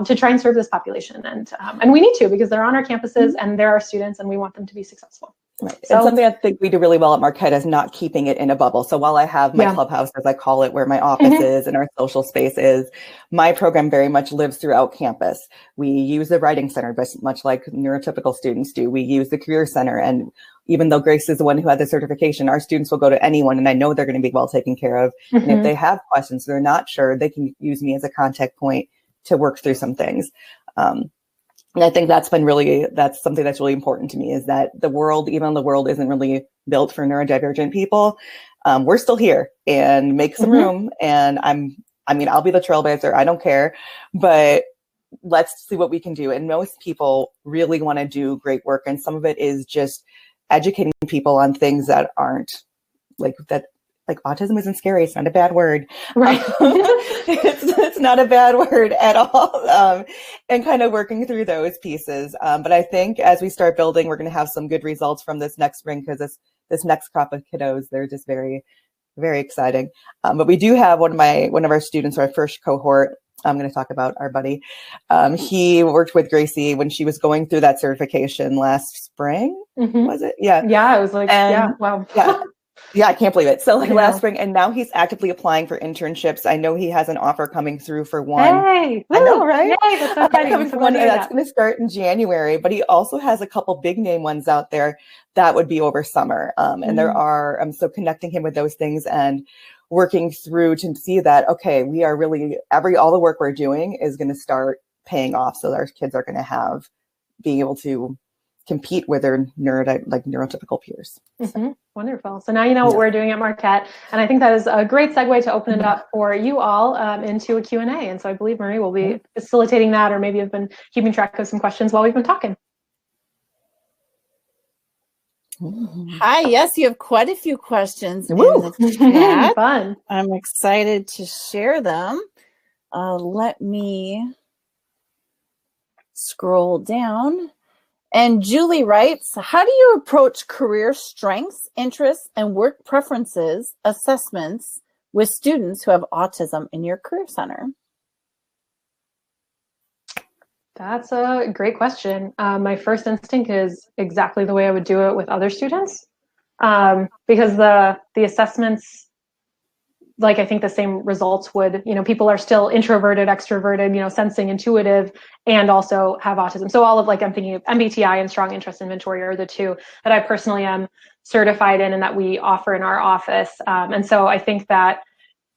[SPEAKER 2] to try and serve this population. And we need to, because they're on our campuses and they're our students and we want them to be successful.
[SPEAKER 3] Right. So, and something I think we do really well at Marquette is not keeping it in a bubble. So while I have my clubhouse, as I call it, where my office is and our social space is, my program very much lives throughout campus. We use the writing center, but much like neurotypical students do, we use the career center. And even though Grace is the one who had the certification, our students will go to anyone, and I know they're going to be well taken care of. And if they have questions, they're not sure, they can use me as a contact point to work through some things. And I think that's something that's really important to me, is that the world, even though the world isn't really built for neurodivergent people, we're still here, and make some room. And I'll be the trailblazer. I don't care, but let's see what we can do. And most people really want to do great work. And some of it is just educating people on things that aren't like that. Like autism isn't scary. It's not a bad word.
[SPEAKER 2] Right.
[SPEAKER 3] It's not a bad word at all. And kind of working through those pieces. But I think as we start building, we're going to have some good results from this next spring, because this next crop of kiddos, they're just very, very exciting. But we do have one of our students, our first cohort. I'm going to talk about our buddy. He worked with Graicey when she was going through that certification last spring. Was it? Yeah.
[SPEAKER 2] Yeah. It was like, wow.
[SPEAKER 3] Yeah. Yeah, I can't believe it. So like last spring, and now he's actively applying for internships. I know he has an offer coming through for one.
[SPEAKER 2] Hey,
[SPEAKER 3] I know, right?
[SPEAKER 2] Yay, that's so exciting.
[SPEAKER 3] Coming for one, and that's going to start in January. But he also has a couple big name ones out there that would be over summer. And there are, so connecting him with those things and working through to see that, okay, we are really, all the work we're doing is going to start paying off. So our kids are going to being able to compete with their neurotypical peers.
[SPEAKER 2] Mm-hmm. Wonderful. So now you know what we're doing at Marquette. And I think that is a great segue to open it up for you all into a Q&A. And so I believe Marie will be facilitating that, or maybe have been keeping track of some questions while we've been talking.
[SPEAKER 1] Hi, yes, you have quite a few questions in the chat.
[SPEAKER 2] Fun.
[SPEAKER 1] I'm excited to share them. Let me scroll down. And Julie writes, how do you approach career strengths, interests, and work preferences assessments with students who have autism in your career center?
[SPEAKER 2] That's a great question. My first instinct is exactly the way I would do it with other students, because the assessments, like, I think the same results would, people are still introverted, extroverted, sensing, intuitive, and also have autism. So all of, like, I'm thinking of MBTI and strong interest inventory are the two that I personally am certified in and that we offer in our office. And so I think that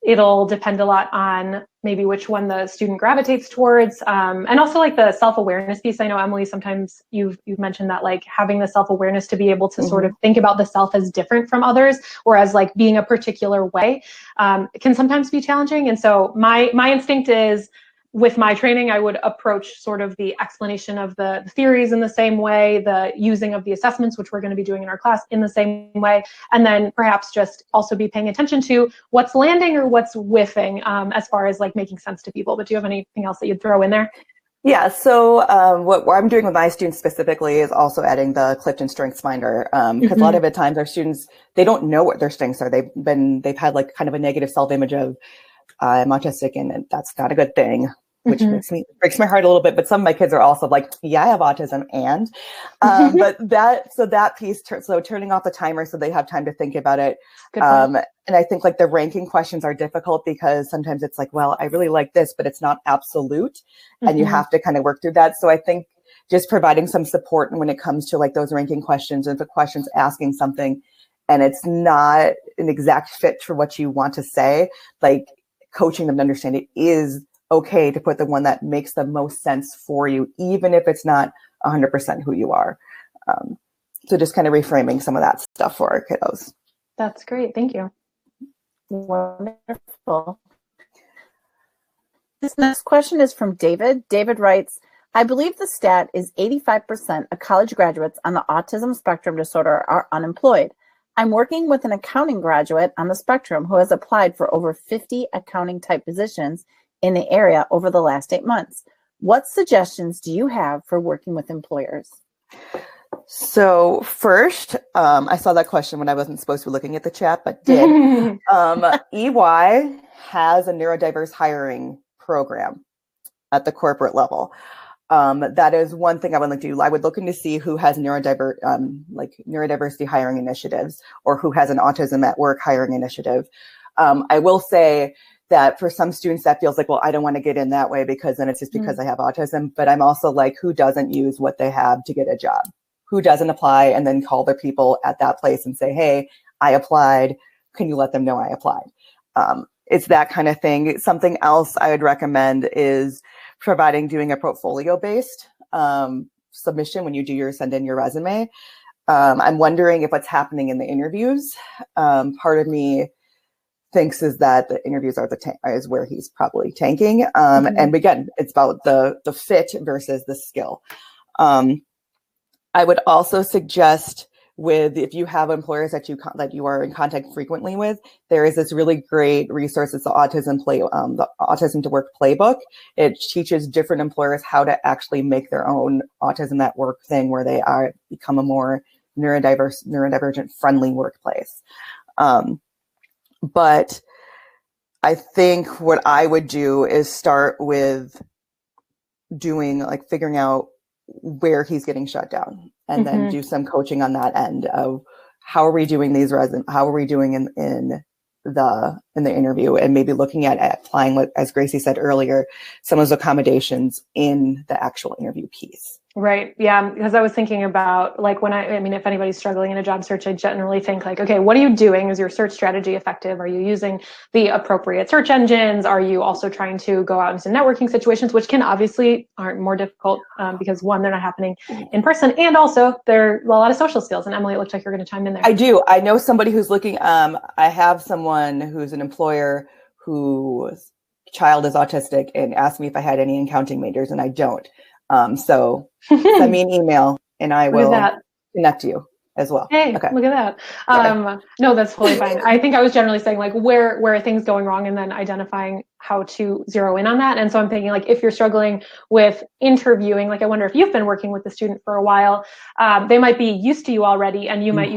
[SPEAKER 2] it'll depend a lot on maybe which one the student gravitates towards. And also, like, the self-awareness piece. I know, Emily, sometimes you've mentioned that, like, having the self-awareness to be able to sort of think about the self as different from others, or as, like, being a particular way, can sometimes be challenging. And so my instinct is, with my training, I would approach sort of the explanation of the theories in the same way, the using of the assessments, which we're going to be doing in our class, in the same way, and then perhaps just also be paying attention to what's landing or what's whiffing, as far as, like, making sense to people. But do you have anything else that you'd throw in there?
[SPEAKER 3] Yeah, so what I'm doing with my students specifically is also adding the Clifton Strengths Finder, because a lot of the times our students, they don't know what their strengths are. They've had, like, kind of a negative self-image of I'm autistic, and that's not a good thing, which breaks my heart a little bit. But some of my kids are also like, yeah, I have autism, and but that piece, so turning off the timer so they have time to think about it. And I think, like, the ranking questions are difficult because sometimes it's like, well, I really like this, but it's not absolute, and you have to kind of work through that. So I think just providing some support when it comes to, like, those ranking questions, and if a question's asking something and it's not an exact fit for what you want to say, like, coaching them to understand it is okay to put the one that makes the most sense for you, even if it's not 100% who you are. So just kind of reframing some of that stuff for our kiddos.
[SPEAKER 2] That's great. Thank you.
[SPEAKER 1] Wonderful. This next question is from David. David writes, I believe the stat is 85% of college graduates on the autism spectrum disorder are unemployed. I'm working with an accounting graduate on the spectrum who has applied for over 50 accounting type positions in the area over the last 8 months. What suggestions do you have for working with employers?
[SPEAKER 3] So first, I saw that question when I wasn't supposed to be looking at the chat, but did. EY has a neurodiverse hiring program at the corporate level. That is one thing I would look to. I would look into see who has neurodiversity hiring initiatives, or who has an autism at work hiring initiative. I will say that for some students that feels like, well, I don't want to get in that way because then it's just because I have autism. But I'm also like, who doesn't use what they have to get a job? Who doesn't apply and then call their people at that place and say, hey, I applied. Can you let them know I applied? It's that kind of thing. Something else I would recommend is doing a portfolio-based submission when you send in your resume. I'm wondering if what's happening in the interviews. Part of me thinks is that the interviews is where he's probably tanking. And again, it's about the fit versus the skill. I would also suggest if you have employers that you are in contact frequently with, there is this really great resource. It's the Autism to Work playbook. It teaches different employers how to actually make their own autism at work thing, where they become a more neurodivergent friendly workplace. But I think what I would do is start with figuring out where he's getting shut down, and then do some coaching on that end of how are we doing how are we doing in the interview, and maybe looking at applying what, as Graicey said earlier, some of those accommodations in the actual interview piece.
[SPEAKER 2] Right. Yeah. Because I was thinking about like I mean, if anybody's struggling in a job search, I generally think like, okay, what are you doing? Is your search strategy effective? Are you using the appropriate search engines? Are you also trying to go out into networking situations, which can obviously aren't more difficult because one, they're not happening in person, and also there are a lot of social skills. And Emily, it looked like you're going to chime in there.
[SPEAKER 3] I do. I know somebody who's looking. I have someone who's an employer whose child is autistic and asked me if I had any accounting majors, and I don't. So send me an email and I will connect you as well.
[SPEAKER 2] Hey,
[SPEAKER 3] okay.
[SPEAKER 2] Look at that. No, that's totally fine. I think I was generally saying like where are things going wrong, and then identifying how to zero in on that. And so I'm thinking like if you're struggling with interviewing, like I wonder if you've been working with the student for a while, they might be used to you already, and you might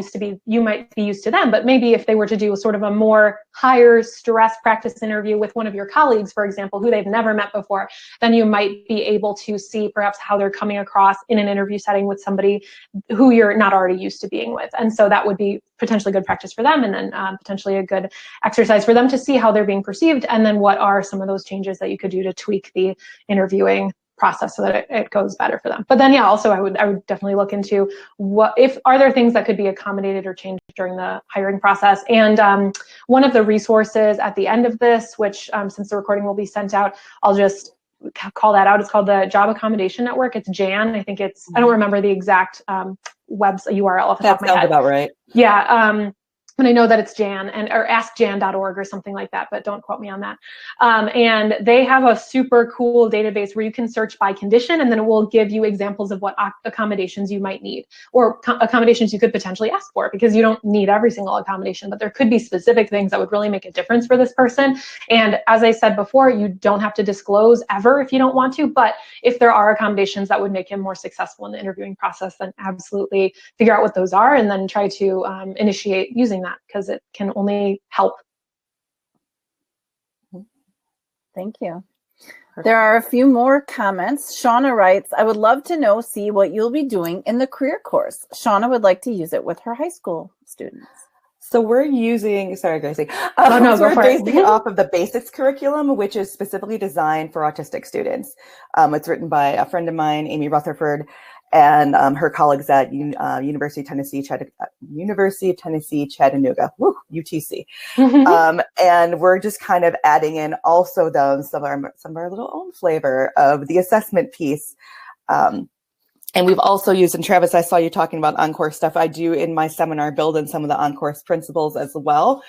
[SPEAKER 2] be used to them. But maybe if they were to do sort of a more higher stress practice interview with one of your colleagues, for example, who they've never met before, then you might be able to see perhaps how they're coming across in an interview setting with somebody who you're not already used to being with. And so that would be potentially good practice for them, and then potentially a good exercise for them to see how they're being perceived, and then what are some of those changes that you could do to tweak the interviewing process so that it goes better for them. But then, yeah, also I would definitely look into are there things that could be accommodated or changed during the hiring process. And one of the resources at the end of this, which since the recording will be sent out, I'll just call that out. It's called the Job Accommodation Network. It's JAN. I think I don't remember the exact website URL off the top of my head.
[SPEAKER 3] That sounds about right.
[SPEAKER 2] Yeah. And I know that it's Jan or askjan.org or something like that, but don't quote me on that. And they have a super cool database where you can search by condition, and then it will give you examples of what accommodations you might need, or accommodations you could potentially ask for, because you don't need every single accommodation, but there could be specific things that would really make a difference for this person. And as I said before, you don't have to disclose ever if you don't want to, but if there are accommodations that would make him more successful in the interviewing process, then absolutely figure out what those are, and then try to initiate using that, because it can only help.
[SPEAKER 1] Thank you. There are a few more comments. Shauna writes, I would love to see what you'll be doing in the career course. Shauna would like to use it with her high school students.
[SPEAKER 3] So we're using, sorry, Graicey.
[SPEAKER 2] We're
[SPEAKER 3] basing it off of the basics curriculum, which is specifically designed for autistic students. It's written by a friend of mine, Amy Rutherford, and her colleagues at University of Tennessee, Chattanooga, UTC. And we're just kind of adding in also some of our little own flavor of the assessment piece. And we've also used, and Travis, I saw you talking about on-course stuff. I do in my seminar build in some of the on-course principles as well.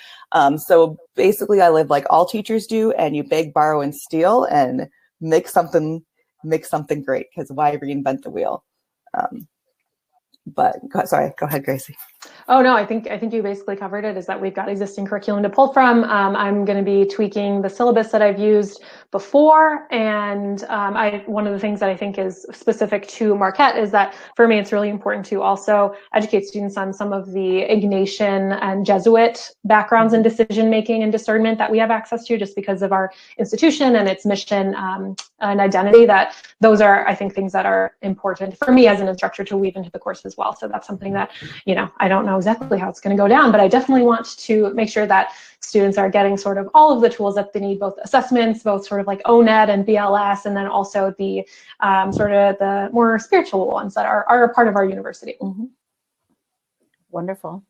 [SPEAKER 3] So basically I live like all teachers do, and you beg, borrow, and steal, and make something great, because why reinvent the wheel? But go ahead, Graicey.
[SPEAKER 2] Oh no, I think you basically covered it. Is that we've got existing curriculum to pull from. I'm going to be tweaking the syllabus that I've used before, and one of the things that I think is specific to Marquette is that for me it's really important to also educate students on some of the Ignatian and Jesuit backgrounds in decision making and discernment that we have access to, just because of our institution and its mission and identity. That those are, I think, things that are important for me as an instructor to weave into the course as well. So that's something that, I don't know exactly how it's going to go down, but I definitely want to make sure that students are getting sort of all of the tools that they need, both assessments, both sort of like ONED and BLS, and then also the sort of the more spiritual ones that are a part of our university.
[SPEAKER 1] Mm-hmm. Wonderful.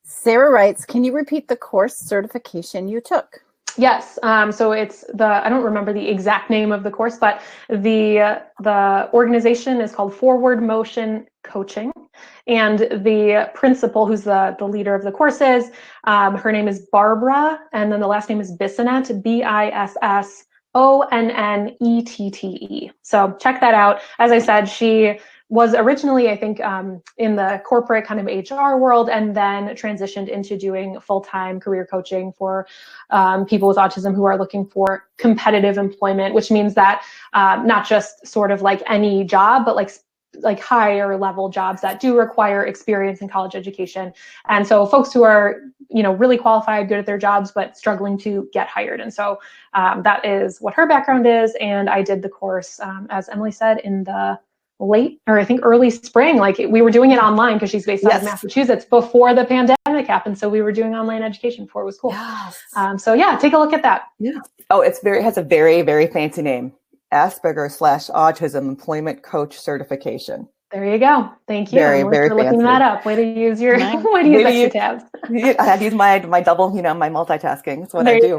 [SPEAKER 1] Sarah writes, can you repeat the course certification you took?
[SPEAKER 2] Yes. So it's I don't remember the exact name of the course, but the organization is called Forward Motion Coaching. And the principal, who's the leader of the courses, her name is Barbara, and then the last name is Bissonnette, Bissonnette. So check that out. As I said, she was originally, I think, in the corporate kind of HR world, and then transitioned into doing full-time career coaching for people with autism who are looking for competitive employment, which means that not just sort of like any job, but like higher level jobs that do require experience in college education. And so folks who are, really qualified, good at their jobs, but struggling to get hired. And so that is what her background is. And I did the course, as Emily said, in the late, or I think early spring. Like we were doing it online because she's based out of Massachusetts before the pandemic happened. So we were doing online education before it was cool.
[SPEAKER 1] Yes.
[SPEAKER 2] So yeah, take a look at that.
[SPEAKER 3] Yeah. Oh, it has a very, very fancy name. Asperger/Autism Employment Coach Certification.
[SPEAKER 2] There you go. Thank you.
[SPEAKER 3] Very, very
[SPEAKER 2] for looking
[SPEAKER 3] fancy.
[SPEAKER 2] that up. Way to use your way to use extra tabs.
[SPEAKER 3] I have to use my double, my multitasking. That's what I do.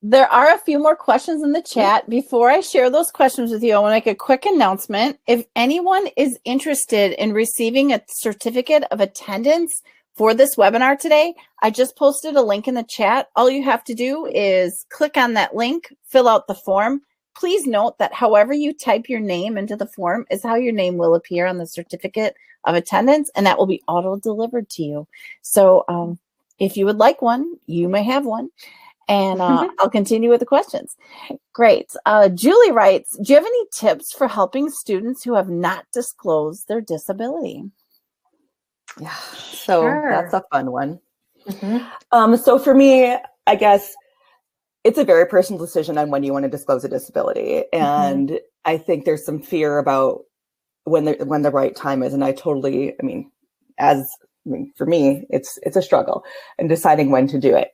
[SPEAKER 1] There are a few more questions in the chat. Before I share those questions with you, I want to make a quick announcement. If anyone is interested in receiving a certificate of attendance for this webinar today, I just posted a link in the chat. All you have to do is click on that link, fill out the form. Please note that however you type your name into the form is how your name will appear on the certificate of attendance, and that will be auto-delivered to you. So if you would like one, you may have one. And I'll continue with the questions. Great. Julie writes, do you have any tips for helping students who have not disclosed their disability?
[SPEAKER 3] Yeah, so that's a fun one.
[SPEAKER 2] Mm-hmm.
[SPEAKER 3] So for me, I guess it's a very personal decision on when you want to disclose a disability. And I think there's some fear about when the right time is. And for me, it's a struggle in deciding when to do it.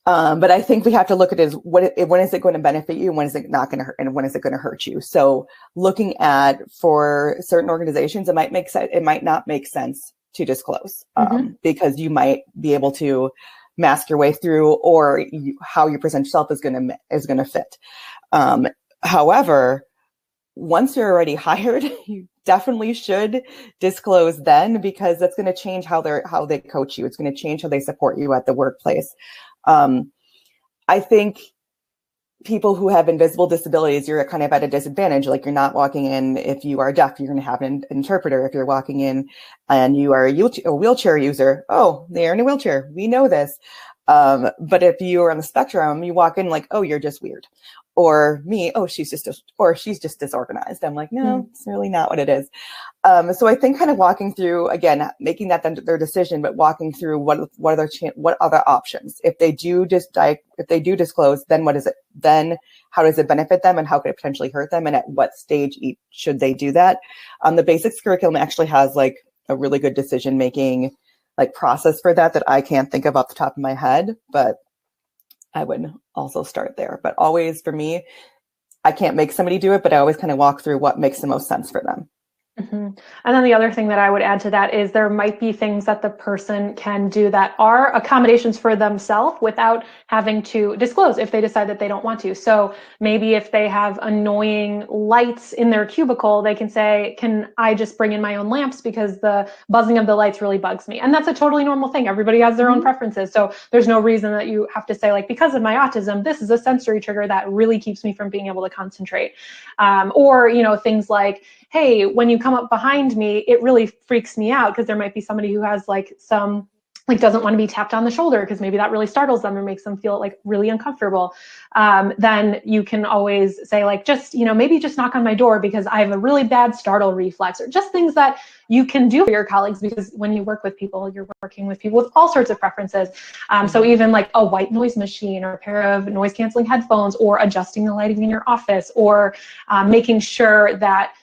[SPEAKER 3] But I think we have to look at it as when is it going to benefit you, when is it not going to hurt, and when is it going to hurt you? So looking at, for certain organizations, it might make sense, it might not make sense to disclose because you might be able to mask your way through, or how you present yourself is going to fit. However, once you're already hired, you definitely should disclose then, because that's going to change how they coach you. It's going to change how they support you at the workplace. I think people who have invisible disabilities, you're kind of at a disadvantage. Like, you're not walking in, if you are deaf, you're going to have an interpreter. If you're walking in and you are a wheelchair user, oh, they're in a wheelchair. We know this. But if you are on the spectrum, you walk in like, oh, you're just weird. Or me, oh, she's just disorganized. I'm like, no, it's really not what it is. So I think kind of walking through, again, making that their decision, but walking through what other options. If they do disclose, then what is it? Then how does it benefit them, and how could it potentially hurt them, and at what stage should they do that? The basics curriculum actually has like a really good decision making like process for that I can't think of off the top of my head, but I would also start there. But always, for me, I can't make somebody do it, but I always kind of walk through what makes the most sense for them.
[SPEAKER 2] Mm-hmm. And then the other thing that I would add to that is there might be things that the person can do that are accommodations for themselves without having to disclose if they decide that they don't want to. So maybe if they have annoying lights in their cubicle, they can say, can I just bring in my own lamps because the buzzing of the lights really bugs me? And that's a totally normal thing. Everybody has their own preferences. So there's no reason that you have to say, like, because of my autism, this is a sensory trigger that really keeps me from being able to concentrate. Or, things like, hey, when you come up behind me, it really freaks me out, because there might be somebody who has doesn't want to be tapped on the shoulder because maybe that really startles them or makes them feel like really uncomfortable. Then you can always say, like, just, maybe just knock on my door because I have a really bad startle reflex, or just things that you can do for your colleagues, because when you work with people, you're working with people with all sorts of preferences. So even like a white noise machine, or a pair of noise canceling headphones, or adjusting the lighting in your office, or making sure that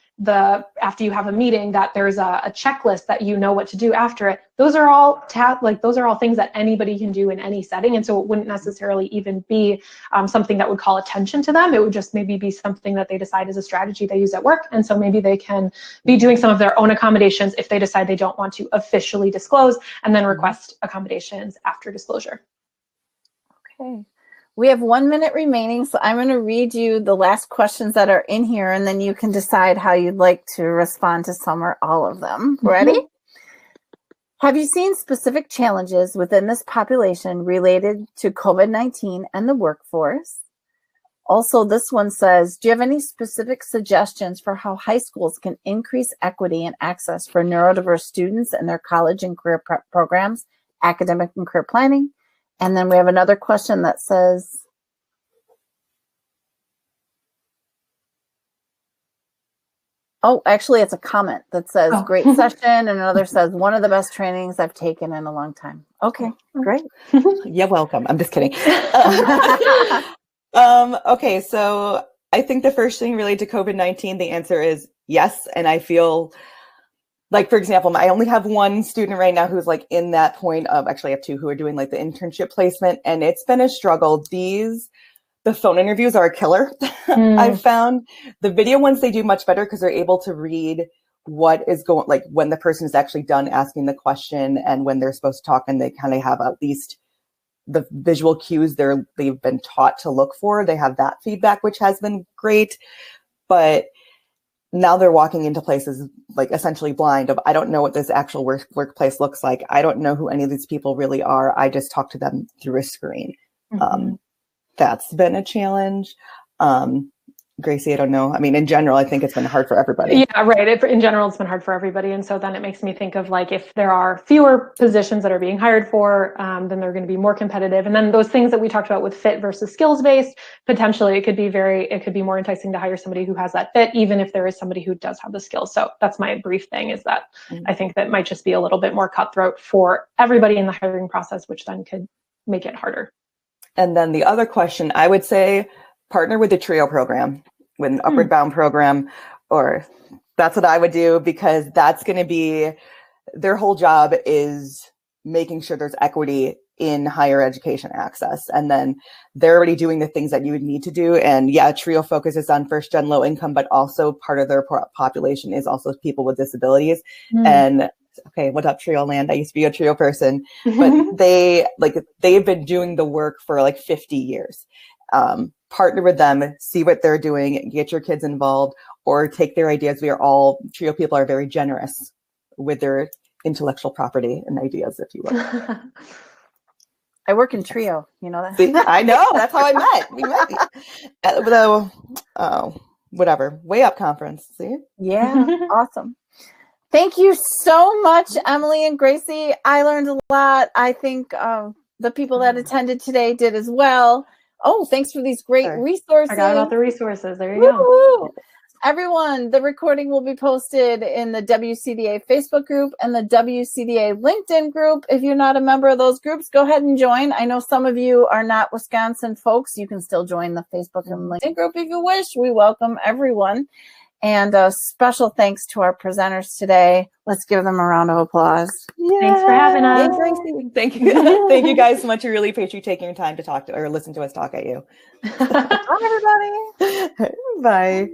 [SPEAKER 2] after you have a meeting that there's a checklist that you know what to do after it. Those are all things that anybody can do in any setting. And so it wouldn't necessarily even be something that would call attention to them. It would just maybe be something that they decide is a strategy they use at work. And so maybe they can be doing some of their own accommodations if they decide they don't want to officially disclose, and then request accommodations after disclosure.
[SPEAKER 1] Okay. We have 1 minute remaining, so I'm going to read you the last questions that are in here, and then you can decide how you'd like to respond to some or all of them. Ready? Have you seen specific challenges within this population related to COVID-19 and the workforce? Also, this one says, do you have any specific suggestions for how high schools can increase equity and access for neurodiverse students in their college and career prep programs, academic and career planning? And then we have another question that says, oh, actually, it's a comment that says, great session. And another says, one of the best trainings I've taken in a long time. Okay, great.
[SPEAKER 3] You're welcome. I'm just kidding. Okay, so I think the first thing related to COVID-19, the answer is yes. And I feel like, for example, I only have one student right now who's like in that point of, actually I have two who are doing like the internship placement, and it's been a struggle. The phone interviews are a killer. I've found the video ones, they do much better because they're able to read what is going, like when the person is actually done asking the question and when they're supposed to talk, and they kind of have at least the visual cues they've been taught to look for. They have that feedback, which has been great. But now they're walking into places like essentially blind of, I don't know what this actual workplace looks like. I don't know who any of these people really are. I just talk to them through a screen. That's been a challenge. Graicey, I don't know. I mean, in general, I think it's been hard for everybody.
[SPEAKER 2] Yeah, right. In general, it's been hard for everybody. And so then it makes me think of like, if there are fewer positions that are being hired for, then they're going to be more competitive. And then those things that we talked about with fit versus skills-based, potentially it could be more enticing to hire somebody who has that fit, even if there is somebody who does have the skills. So that's my brief thing, is that I think that might just be a little bit more cutthroat for everybody in the hiring process, which then could make it harder.
[SPEAKER 3] And then the other question, I would say partner with the TRIO program, with an Upward Bound program, or that's what I would do, because that's going to be, their whole job is making sure there's equity in higher education access. And then they're already doing the things that you would need to do. And yeah, TRIO focuses on first gen low income, but also part of their population is also people with disabilities. And okay, what up, TRIO land? I used to be a TRIO person, but they've been doing the work for like 50 years. Partner with them, see what they're doing, get your kids involved, or take their ideas. TRIO people are very generous with their intellectual property and ideas, if you will.
[SPEAKER 1] I work in TRIO, you know that?
[SPEAKER 3] See, I know, that's how I met. We met at the, whatever, Way Up conference, see?
[SPEAKER 1] Yeah, awesome. Thank you so much, Emily and Graicey. I learned a lot. I think the people that attended today did as well. Oh, thanks for these great resources.
[SPEAKER 2] I forgot about the resources. There you go.
[SPEAKER 1] Everyone, the recording will be posted in the WCDA Facebook group and the WCDA LinkedIn group. If you're not a member of those groups, go ahead and join. I know some of you are not Wisconsin folks. You can still join the Facebook and LinkedIn group if you wish. We welcome everyone. And a special thanks to our presenters today. Let's give them a round of applause.
[SPEAKER 2] Yay. Thanks for having us.
[SPEAKER 3] Thank you. Thank you guys so much. We really appreciate you taking your time to talk to or listen to us talk at you.
[SPEAKER 1] Bye, everybody.
[SPEAKER 3] Bye.